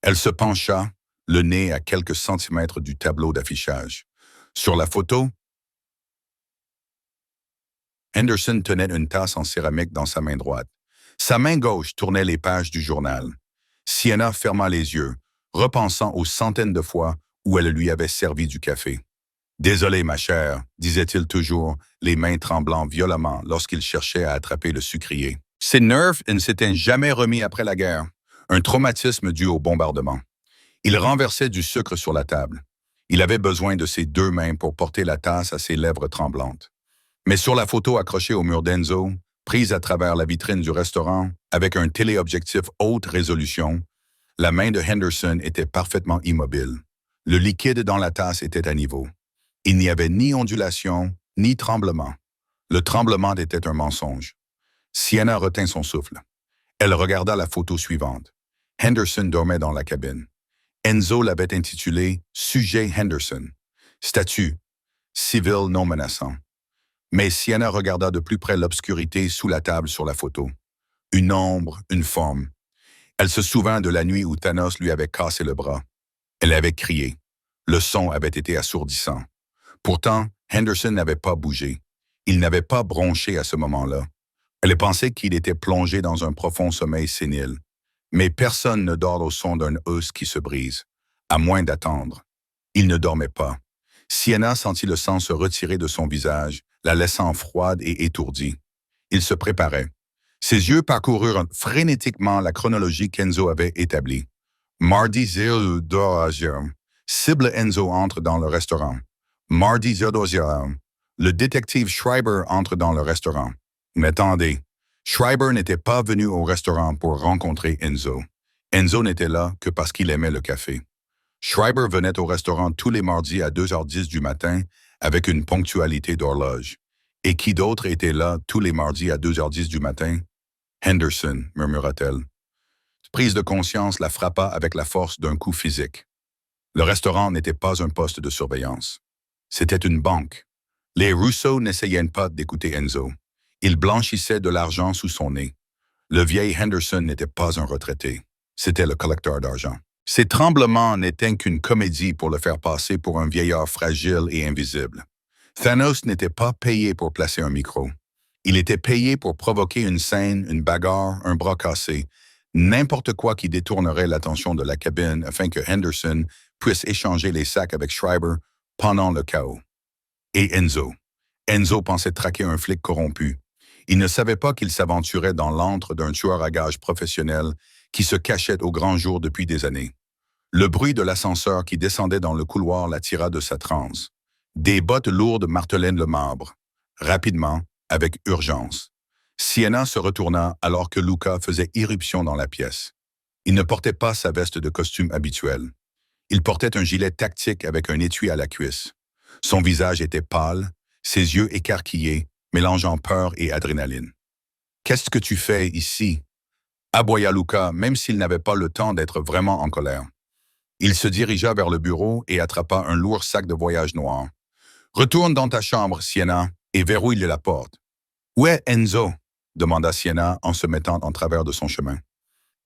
Elle se pencha, le nez à quelques centimètres du tableau d'affichage. Sur la photo, Henderson tenait une tasse en céramique dans sa main droite. Sa main gauche tournait les pages du journal. Sienna ferma les yeux, repensant aux centaines de fois où elle lui avait servi du café. « Désolé, ma chère », disait-il toujours, les mains tremblant violemment lorsqu'il cherchait à attraper le sucrier. Ses nerfs ne s'étaient jamais remis après la guerre, un traumatisme dû au bombardement. Il renversait du sucre sur la table. Il avait besoin de ses 2 mains pour porter la tasse à ses lèvres tremblantes. Mais sur la photo accrochée au mur d'Enzo, prise à travers la vitrine du restaurant, avec un téléobjectif haute résolution, la main de Henderson était parfaitement immobile. Le liquide dans la tasse était à niveau. Il n'y avait ni ondulation, ni tremblement. Le tremblement était un mensonge. Sienna retint son souffle. Elle regarda la photo suivante. Henderson dormait dans la cabine. Enzo l'avait intitulé « Sujet Henderson », statut « civil non menaçant ». Mais Sienna regarda de plus près l'obscurité sous la table sur la photo. Une ombre, une forme. Elle se souvint de la nuit où Thanos lui avait cassé le bras. Elle avait crié. Le son avait été assourdissant. Pourtant, Henderson n'avait pas bougé. Il n'avait pas bronché à ce moment-là. Elle pensait qu'il était plongé dans un profond sommeil sénile. Mais personne ne dort au son d'un os qui se brise, à moins d'attendre. Il ne dormait pas. Sienna sentit le sang se retirer de son visage, la laissant froide et étourdie. Il se préparait. Ses yeux parcoururent frénétiquement la chronologie qu'Enzo avait établie. Mardi 02h, cible Enzo entre dans le restaurant. Mardi 02h, le détective Schreiber entre dans le restaurant. Mais attendez, Schreiber n'était pas venu au restaurant pour rencontrer Enzo. Enzo n'était là que parce qu'il aimait le café. Schreiber venait au restaurant tous les mardis à 2h10 du matin avec une ponctualité d'horloge. Et qui d'autre était là tous les mardis à 2h10 du matin? Henderson, murmura-t-elle. Prise de conscience la frappa avec la force d'un coup physique. Le restaurant n'était pas un poste de surveillance. C'était une banque. Les Russo n'essayaient pas d'écouter Enzo. Ils blanchissaient de l'argent sous son nez. Le vieil Henderson n'était pas un retraité. C'était le collecteur d'argent. Ses tremblements n'étaient qu'une comédie pour le faire passer pour un vieillard fragile et invisible. Thanos n'était pas payé pour placer un micro. Il était payé pour provoquer une scène, une bagarre, un bras cassé, n'importe quoi qui détournerait l'attention de la cabine afin que Henderson puisse échanger les sacs avec Schreiber pendant le chaos. Et Enzo. Enzo pensait traquer un flic corrompu. Il ne savait pas qu'il s'aventurait dans l'antre d'un tueur à gages professionnel qui se cachait au grand jour depuis des années. Le bruit de l'ascenseur qui descendait dans le couloir l'attira de sa transe. Des bottes lourdes martelaient le marbre. Rapidement, avec urgence. Sienna se retourna alors que Luca faisait irruption dans la pièce. Il ne portait pas sa veste de costume habituelle. Il portait un gilet tactique avec un étui à la cuisse. Son visage était pâle, ses yeux écarquillés, mélangeant peur et adrénaline. « Qu'est-ce que tu fais ici ?» aboya Luca, même s'il n'avait pas le temps d'être vraiment en colère. Il se dirigea vers le bureau et attrapa un lourd sac de voyage noir. « Retourne dans ta chambre, Sienna, et verrouille la porte. »« Où est Enzo ?» demanda Sienna en se mettant en travers de son chemin.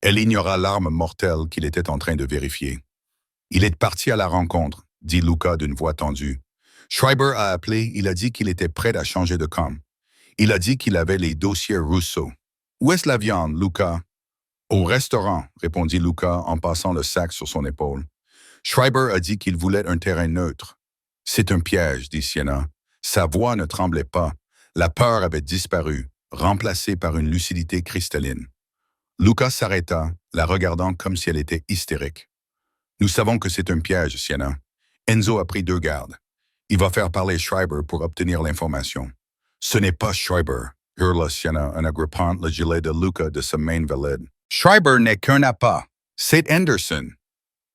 Elle ignora l'arme mortelle qu'il était en train de vérifier. « Il est parti à la rencontre, » dit Luca d'une voix tendue. « Schreiber a appelé, il a dit qu'il était prêt à changer de camp. Il a dit qu'il avait les dossiers Russo. Où est-ce la viande, Luca? » « Au restaurant, » répondit Luca en passant le sac sur son épaule. « Schreiber a dit qu'il voulait un terrain neutre. »« C'est un piège, » dit Sienna. Sa voix ne tremblait pas. La peur avait disparu, remplacée par une lucidité cristalline. Luca s'arrêta, la regardant comme si elle était hystérique. « Nous savons que c'est un piège, Sienna. Enzo a pris 2 gardes. Il va faire parler Schreiber pour obtenir l'information. »« Ce n'est pas Schreiber, » hurla Sienna en agrippant le gilet de Luca de sa main valide. « Schreiber n'est qu'un appât. C'est Henderson. »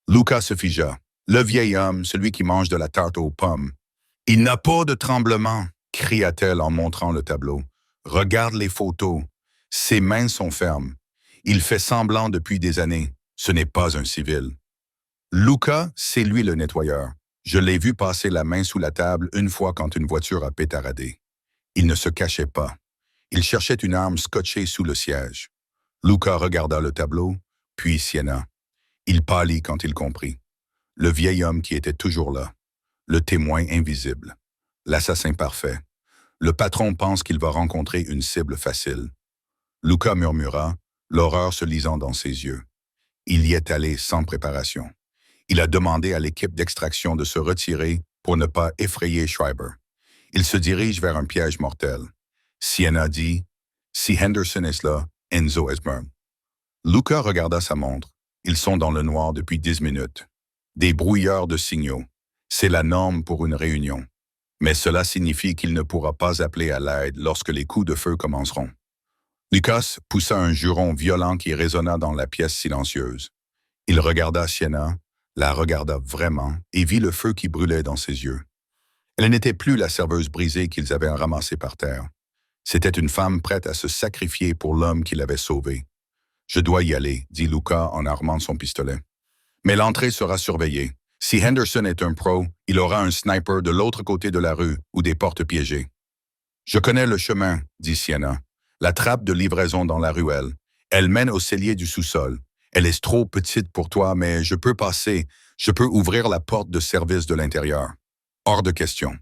Luca se figea. Le vieil homme, celui qui mange de la tarte aux pommes. « Il n'a pas de tremblement, » cria-t-elle en montrant le tableau. « Regarde les photos. Ses mains sont fermes. Il fait semblant depuis des années. Ce n'est pas un civil. »« Luca, c'est lui le nettoyeur. Je l'ai vu passer la main sous la table une fois quand une voiture a pétaradé. Il ne se cachait pas. Il cherchait une arme scotchée sous le siège. » Luca regarda le tableau, puis Sienna. Il pâlit quand il comprit. Le vieil homme qui était toujours là. Le témoin invisible. L'assassin parfait. Le patron pense qu'il va rencontrer une cible facile. Luca murmura, l'horreur se lisant dans ses yeux. Il y est allé sans préparation. Il a demandé à l'équipe d'extraction de se retirer pour ne pas effrayer Schreiber. Il se dirige vers un piège mortel. Sienna dit, « Si Henderson est là, Enzo est mort. » Luca regarda sa montre. Ils sont dans le noir depuis 10 minutes. Des brouilleurs de signaux. C'est la norme pour une réunion. Mais cela signifie qu'il ne pourra pas appeler à l'aide lorsque les coups de feu commenceront. Lucas poussa un juron violent qui résonna dans la pièce silencieuse. Il regarda Sienna, la regarda vraiment et vit le feu qui brûlait dans ses yeux. Elle n'était plus la serveuse brisée qu'ils avaient ramassée par terre. C'était une femme prête à se sacrifier pour l'homme qui l'avait sauvée. « Je dois y aller, » dit Luca en armant son pistolet. « Mais l'entrée sera surveillée. Si Henderson est un pro, il aura un sniper de l'autre côté de la rue ou des portes piégées. »« Je connais le chemin, » dit Sienna. « La trappe de livraison dans la ruelle. Elle mène au cellier du sous-sol. Elle est trop petite pour toi, mais je peux passer. Je peux ouvrir la porte de service de l'intérieur. » Hors de question.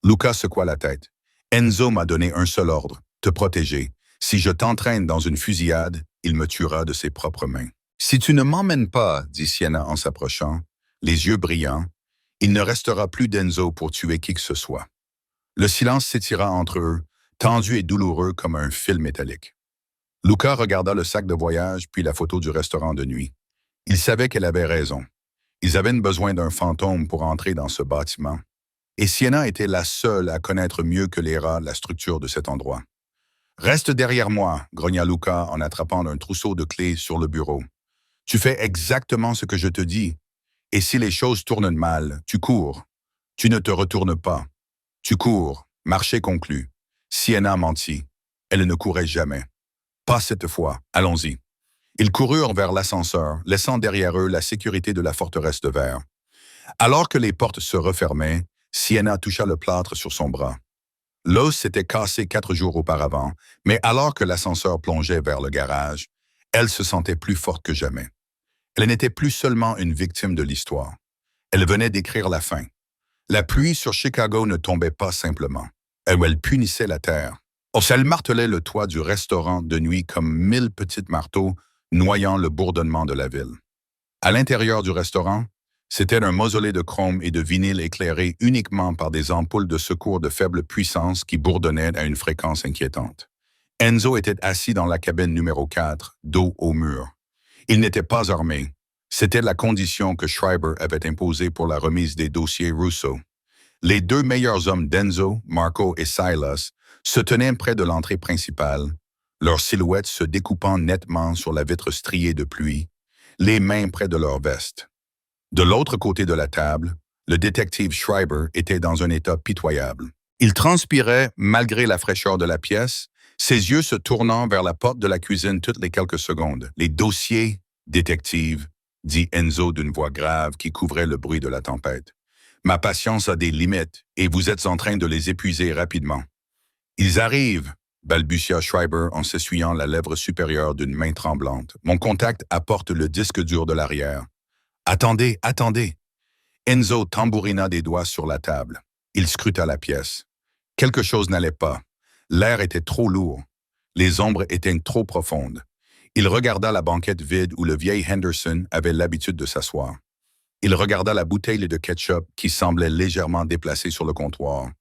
Luca secoua la tête. « Enzo m'a donné un seul ordre, te protéger. Si je t'entraîne dans une fusillade, il me tuera de ses propres mains. »« Si tu ne m'emmènes pas, » dit Sienna en s'approchant, les yeux brillants, « Il ne restera plus d'Enzo pour tuer qui que ce soit. Le silence s'étira entre eux, tendu et douloureux comme un fil métallique. Luca regarda le sac de voyage puis la photo du restaurant de nuit. Il savait qu'elle avait raison. Ils avaient besoin d'un fantôme pour entrer dans ce bâtiment. Et Sienna était la seule à connaître mieux que les rats la structure de cet endroit. « Reste derrière moi », grogna Luca en attrapant un trousseau de clés sur le bureau. « Tu fais exactement ce que je te dis. Et si les choses tournent mal, tu cours. Tu ne te retournes pas. Tu cours. » Marché conclu. Sienna mentit. Elle ne courait jamais. Pas cette fois. Allons-y. Ils coururent vers l'ascenseur, laissant derrière eux la sécurité de la forteresse de verre. Alors que les portes se refermaient, Sienna toucha le plâtre sur son bras. L'os s'était cassé 4 jours auparavant, mais alors que l'ascenseur plongeait vers le garage, elle se sentait plus forte que jamais. Elle n'était plus seulement une victime de l'histoire. Elle venait d'écrire la fin. La pluie sur Chicago ne tombait pas simplement. Elle punissait la terre. Elle martelait le toit du restaurant de nuit comme 1000 petits marteaux, noyant le bourdonnement de la ville. À l'intérieur du restaurant, c'était un mausolée de chrome et de vinyle éclairé uniquement par des ampoules de secours de faible puissance qui bourdonnaient à une fréquence inquiétante. Enzo était assis dans la cabine numéro 4, dos au mur. Il n'était pas armé. C'était la condition que Schreiber avait imposée pour la remise des dossiers Russo. Les 2 meilleurs hommes d'Enzo, Marco et Silas, se tenaient près de l'entrée principale, leurs silhouettes se découpant nettement sur la vitre striée de pluie, les mains près de leurs vestes. De l'autre côté de la table, le détective Schreiber était dans un état pitoyable. Il transpirait malgré la fraîcheur de la pièce, ses yeux se tournant vers la porte de la cuisine toutes les quelques secondes. « Les dossiers, détective », dit Enzo d'une voix grave qui couvrait le bruit de la tempête. « Ma patience a des limites et vous êtes en train de les épuiser rapidement. »« Ils arrivent », balbutia Schreiber en s'essuyant la lèvre supérieure d'une main tremblante. « Mon contact apporte le disque dur de l'arrière. »« Attendez, attendez !» Enzo tambourina des doigts sur la table. Il scruta la pièce. Quelque chose n'allait pas. L'air était trop lourd. Les ombres étaient trop profondes. Il regarda la banquette vide où le vieil Henderson avait l'habitude de s'asseoir. Il regarda la bouteille de ketchup qui semblait légèrement déplacée sur le comptoir.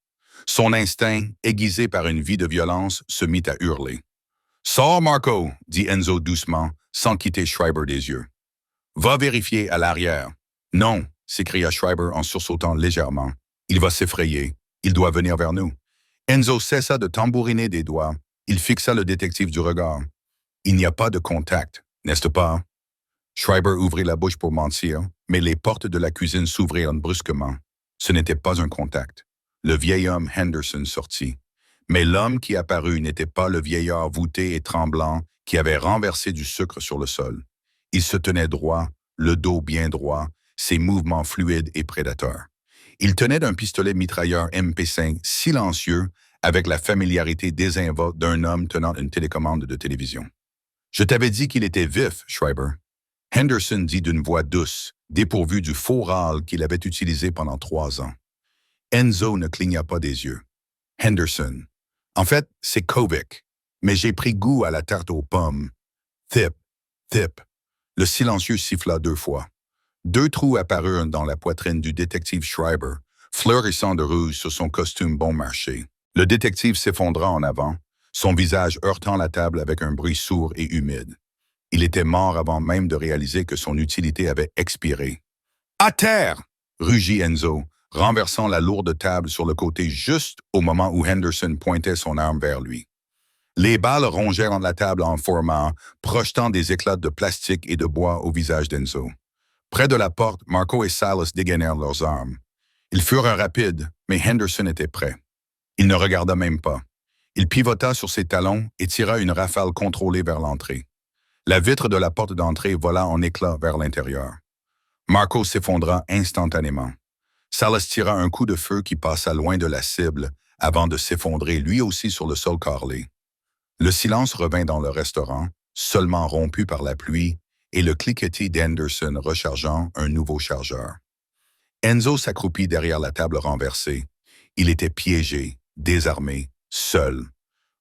Son instinct, aiguisé par une vie de violence, se mit à hurler. « Sors, Marco !» dit Enzo doucement, sans quitter Schreiber des yeux. « Va vérifier à l'arrière. »« Non !» s'écria Schreiber en sursautant légèrement. « Il va s'effrayer. Il doit venir vers nous. » Enzo cessa de tambouriner des doigts. Il fixa le détective du regard. « Il n'y a pas de contact, n'est-ce pas? » Schreiber ouvrit la bouche pour mentir, mais les portes de la cuisine s'ouvrirent brusquement. Ce n'était pas un contact. Le vieil homme Henderson sortit. Mais l'homme qui apparut n'était pas le vieillard voûté et tremblant qui avait renversé du sucre sur le sol. Il se tenait droit, le dos bien droit, ses mouvements fluides et prédateurs. Il tenait un pistolet mitrailleur MP5 silencieux avec la familiarité désinvolte d'un homme tenant une télécommande de télévision. « Je t'avais dit qu'il était vif, Schreiber. » Henderson dit d'une voix douce, dépourvue du faux râle qu'il avait utilisé pendant 3 ans. Enzo ne cligna pas des yeux. « Henderson. En fait, c'est Kovic. Mais j'ai pris goût à la tarte aux pommes. Thip, thip. » Le silencieux siffla 2 fois. 2 trous apparurent dans la poitrine du détective Schreiber, fleurissant de rouge sur son costume bon marché. Le détective s'effondra en avant, son visage heurtant la table avec un bruit sourd et humide. Il était mort avant même de réaliser que son utilité avait expiré. « À terre !» rugit Enzo, renversant la lourde table sur le côté juste au moment où Henderson pointait son arme vers lui. Les balles rongèrent la table en formant, projetant des éclats de plastique et de bois au visage d'Enzo. Près de la porte, Marco et Silas dégainèrent leurs armes. Ils furent rapides, mais Henderson était prêt. Il ne regarda même pas. Il pivota sur ses talons et tira une rafale contrôlée vers l'entrée. La vitre de la porte d'entrée vola en éclats vers l'intérieur. Marco s'effondra instantanément. Silas tira un coup de feu qui passa loin de la cible avant de s'effondrer lui aussi sur le sol carrelé. Le silence revint dans le restaurant, seulement rompu par la pluie, et le cliquetis d'Henderson rechargeant un nouveau chargeur. Enzo s'accroupit derrière la table renversée. Il était piégé, désarmé, seul.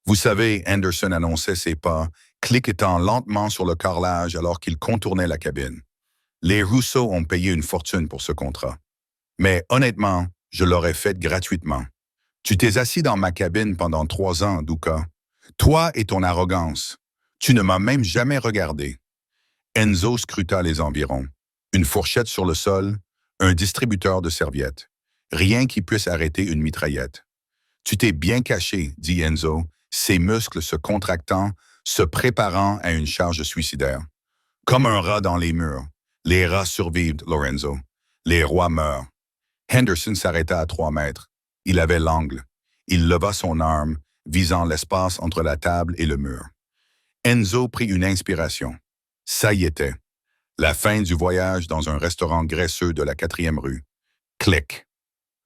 Vous savez, Henderson annonçait ses pas, cliquetant lentement sur le carrelage alors qu'il contournait la cabine. Les Russo ont payé une fortune pour ce contrat. Mais honnêtement, je l'aurais fait gratuitement. Tu t'es assis dans ma cabine pendant 3 ans, Duca. Toi et ton arrogance. Tu ne m'as même jamais regardé. Enzo scruta les environs. Une fourchette sur le sol, un distributeur de serviettes. Rien qui puisse arrêter une mitraillette. Tu t'es bien caché, dit Enzo, ses muscles se contractant, se préparant à une charge suicidaire. Comme un rat dans les murs. Les rats survivent, Lorenzo. Les rois meurent. Henderson s'arrêta à 3 mètres. Il avait l'angle. Il leva son arme, visant l'espace entre la table et le mur. Enzo prit une inspiration. Ça y était. La fin du voyage dans un restaurant graisseux de la 4e rue. Clic.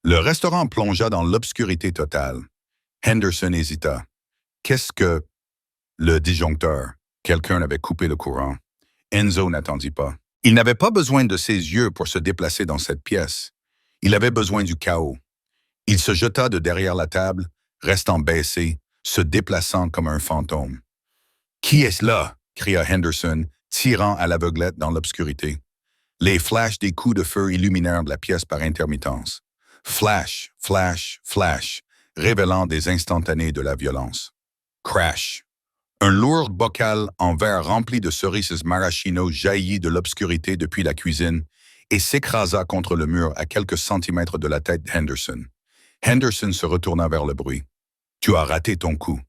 Le restaurant plongea dans l'obscurité totale. Henderson hésita. Qu'est-ce que... Le disjoncteur. Quelqu'un avait coupé le courant. Enzo n'attendit pas. Il n'avait pas besoin de ses yeux pour se déplacer dans cette pièce. Il avait besoin du chaos. Il se jeta de derrière la table, restant baissé, se déplaçant comme un fantôme. « Qui est-ce là? » cria Henderson, tirant à l'aveuglette dans l'obscurité. Les flashs des coups de feu illuminèrent la pièce par intermittence. Flash, flash, flash, révélant des instantanés de la violence. Crash. Un lourd bocal en verre rempli de cerises maraschino jaillit de l'obscurité depuis la cuisine et s'écrasa contre le mur à quelques centimètres de la tête d'Henderson. Henderson se retourna vers le bruit. « Tu as raté ton coup.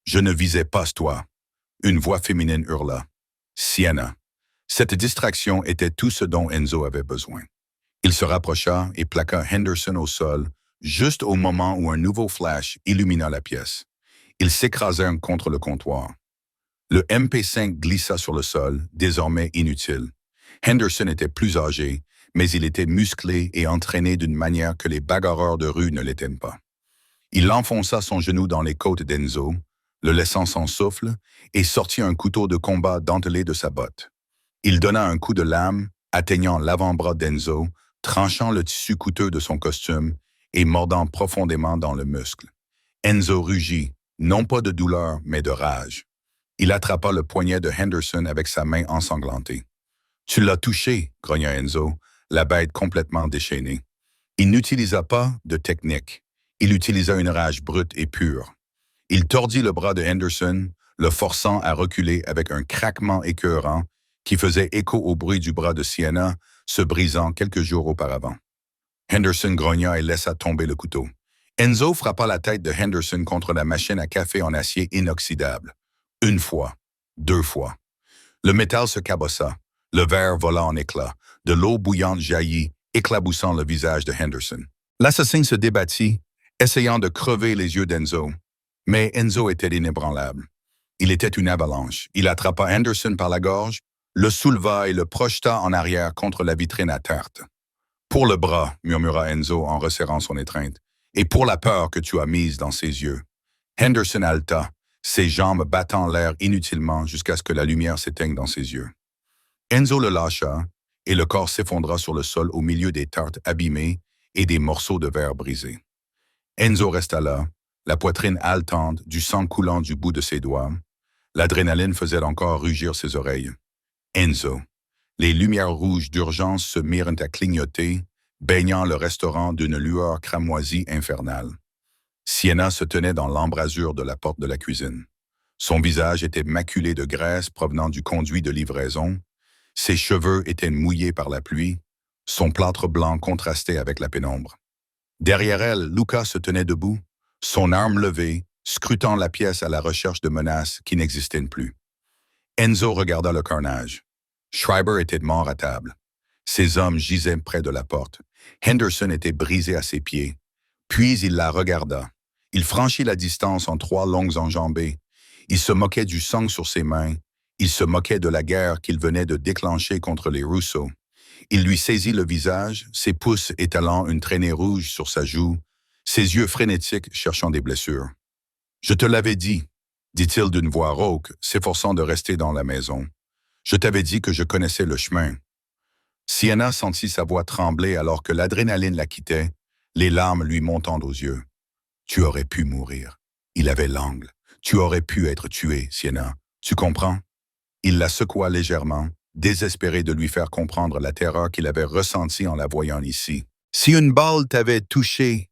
Je ne visais pas toi. » Une voix féminine hurla. « Sienna. » Cette distraction était tout ce dont Enzo avait besoin. Il se rapprocha et plaqua Henderson au sol, juste au moment où un nouveau flash illumina la pièce. Ils s'écrasèrent contre le comptoir. Le MP5 glissa sur le sol, désormais inutile. Henderson était plus âgé, mais il était musclé et entraîné d'une manière que les bagarreurs de rue ne l'étaient pas. Il enfonça son genou dans les côtes d'Enzo, le laissant sans souffle, et sortit un couteau de combat dentelé de sa botte. Il donna un coup de lame, atteignant l'avant-bras d'Enzo, tranchant le tissu coûteux de son costume et mordant profondément dans le muscle. Enzo rugit, non pas de douleur, mais de rage. Il attrapa le poignet de Henderson avec sa main ensanglantée. « Tu l'as touché, » grogna Enzo, la bête complètement déchaînée. Il n'utilisa pas de technique. Il utilisa une rage brute et pure. Il tordit le bras de Henderson, le forçant à reculer avec un craquement écœurant qui faisait écho au bruit du bras de Sienna se brisant quelques jours auparavant. Henderson grogna et laissa tomber le couteau. Enzo frappa la tête de Henderson contre la machine à café en acier inoxydable. 1 fois, 2 fois. Le métal se cabossa. Le verre vola en éclats. De l'eau bouillante jaillit, éclaboussant le visage de Henderson. L'assassin se débattit, essayant de crever les yeux d'Enzo. Mais Enzo était inébranlable. Il était une avalanche. Il attrapa Henderson par la gorge, le souleva et le projeta en arrière contre la vitrine à tarte. « Pour le bras, » murmura Enzo en resserrant son étreinte, « et pour la peur que tu as mise dans ses yeux. » Henderson haleta, ses jambes battant l'air inutilement jusqu'à ce que la lumière s'éteigne dans ses yeux. Enzo le lâcha, et le corps s'effondra sur le sol au milieu des tartes abîmées et des morceaux de verre brisés. Enzo resta là, la poitrine haletante, du sang coulant du bout de ses doigts. L'adrénaline faisait encore rugir ses oreilles. Enzo. Les lumières rouges d'urgence se mirent à clignoter, baignant le restaurant d'une lueur cramoisie infernale. Sienna se tenait dans l'embrasure de la porte de la cuisine. Son visage était maculé de graisse provenant du conduit de livraison. Ses cheveux étaient mouillés par la pluie. Son plâtre blanc contrastait avec la pénombre. Derrière elle, Luca se tenait debout, son arme levée, scrutant la pièce à la recherche de menaces qui n'existaient plus. Enzo regarda le carnage. Schreiber était mort à table. Ses hommes gisaient près de la porte. Henderson était brisé à ses pieds. Puis il la regarda. Il franchit la distance en 3 longues enjambées. Il se moquait du sang sur ses mains. Il se moquait de la guerre qu'il venait de déclencher contre les Russo. Il lui saisit le visage, ses pouces étalant une traînée rouge sur sa joue, ses yeux frénétiques cherchant des blessures. « Je te l'avais dit, » dit-il d'une voix rauque, s'efforçant de rester dans la maison. « Je t'avais dit que je connaissais le chemin. » Sienna sentit sa voix trembler alors que l'adrénaline la quittait, les larmes lui montant aux yeux. « Tu aurais pu mourir. Il avait l'angle. Tu aurais pu être tué, Sienna. Tu comprends? » Il la secoua légèrement, désespéré de lui faire comprendre la terreur qu'il avait ressentie en la voyant ici. Si une balle t'avait touché,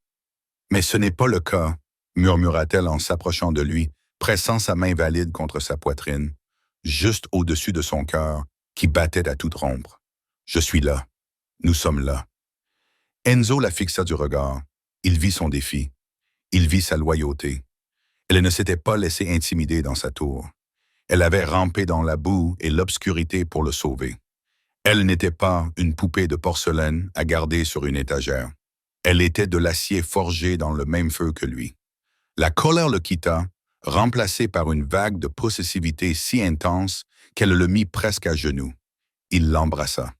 mais ce n'est pas le cas, murmura-t-elle en s'approchant de lui, pressant sa main valide contre sa poitrine, juste au-dessus de son cœur, qui battait à toute rompre. Je suis là. Nous sommes là. Enzo la fixa du regard. Il vit son défi. Il vit sa loyauté. Elle ne s'était pas laissée intimider dans sa tour. Elle avait rampé dans la boue et l'obscurité pour le sauver. Elle n'était pas une poupée de porcelaine à garder sur une étagère. Elle était de l'acier forgé dans le même feu que lui. La colère le quitta, remplacée par une vague de possessivité si intense qu'elle le mit presque à genoux. Il l'embrassa.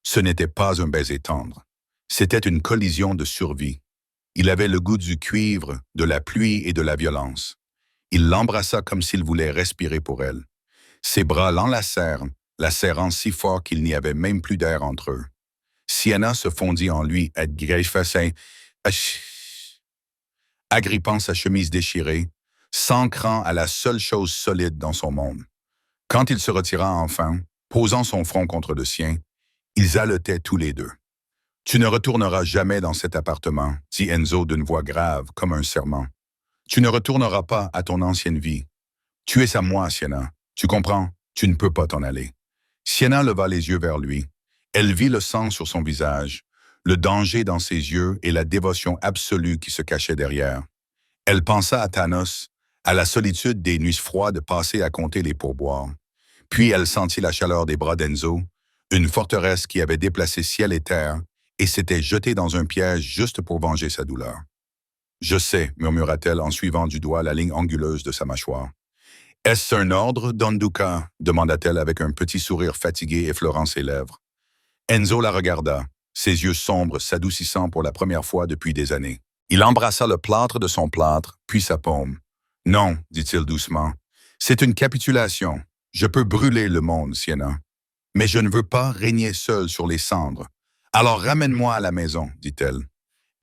Ce n'était pas un baiser tendre. C'était une collision de survie. Il avait le goût du cuivre, de la pluie et de la violence. Il l'embrassa comme s'il voulait respirer pour elle. Ses bras l'enlacèrent, la serrant si fort qu'il n'y avait même plus d'air entre eux. Sienna se fondit en lui, agrippant sa chemise déchirée, s'ancrant à la seule chose solide dans son monde. Quand il se retira enfin, posant son front contre le sien, ils haletaient tous les deux. « Tu ne retourneras jamais dans cet appartement, » dit Enzo d'une voix grave, comme un serment. « Tu ne retourneras pas à ton ancienne vie. Tu es à moi, Sienna. Tu comprends? Tu ne peux pas t'en aller. » Sienna leva les yeux vers lui. Elle vit le sang sur son visage, le danger dans ses yeux et la dévotion absolue qui se cachait derrière. Elle pensa à Thanos, à la solitude des nuits froides passées à compter les pourboires. Puis elle sentit la chaleur des bras d'Enzo, une forteresse qui avait déplacé ciel et terre et s'était jetée dans un piège juste pour venger sa douleur. « Je sais, » murmura-t-elle en suivant du doigt la ligne anguleuse de sa mâchoire. « Est-ce un ordre, Don Duca ?» demanda-t-elle avec un petit sourire fatigué effleurant ses lèvres. Enzo la regarda, ses yeux sombres s'adoucissant pour la première fois depuis des années. Il embrassa le plâtre de son plâtre, puis sa paume. « Non, » dit-il doucement, « c'est une capitulation. Je peux brûler le monde, Sienna. Mais je ne veux pas régner seul sur les cendres. Alors ramène-moi à la maison, dit-elle.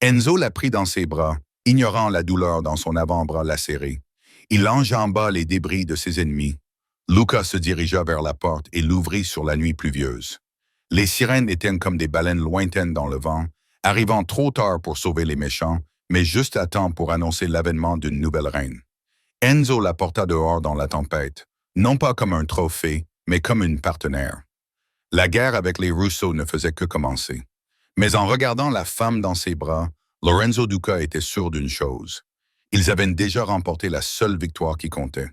Enzo la prit dans ses bras, ignorant la douleur dans son avant-bras lacéré. Il enjamba les débris de ses ennemis. Luca se dirigea vers la porte et l'ouvrit sur la nuit pluvieuse. Les sirènes étaient comme des baleines lointaines dans le vent, arrivant trop tard pour sauver les méchants, mais juste à temps pour annoncer l'avènement d'une nouvelle reine. Enzo la porta dehors dans la tempête, non pas comme un trophée, mais comme une partenaire. La guerre avec les Russo ne faisait que commencer. Mais en regardant la femme dans ses bras, Lorenzo Duca était sûr d'une chose. Ils avaient déjà remporté la seule victoire qui comptait.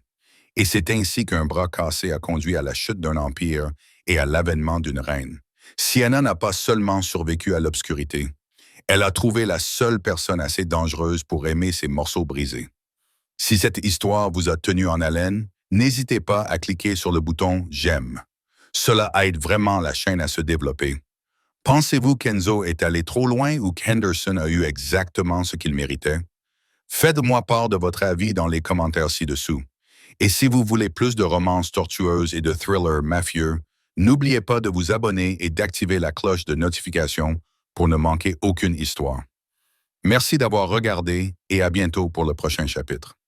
Et c'est ainsi qu'un bras cassé a conduit à la chute d'un empire et à l'avènement d'une reine. Sienna n'a pas seulement survécu à l'obscurité. Elle a trouvé la seule personne assez dangereuse pour aimer ses morceaux brisés. Si cette histoire vous a tenu en haleine, n'hésitez pas à cliquer sur le bouton « J'aime ». Cela aide vraiment la chaîne à se développer. Pensez-vous qu'Enzo est allé trop loin ou qu'Henderson a eu exactement ce qu'il méritait? Faites-moi part de votre avis dans les commentaires ci-dessous. Et si vous voulez plus de romances tortueuses et de thrillers mafieux, n'oubliez pas de vous abonner et d'activer la cloche de notification pour ne manquer aucune histoire. Merci d'avoir regardé et à bientôt pour le prochain chapitre.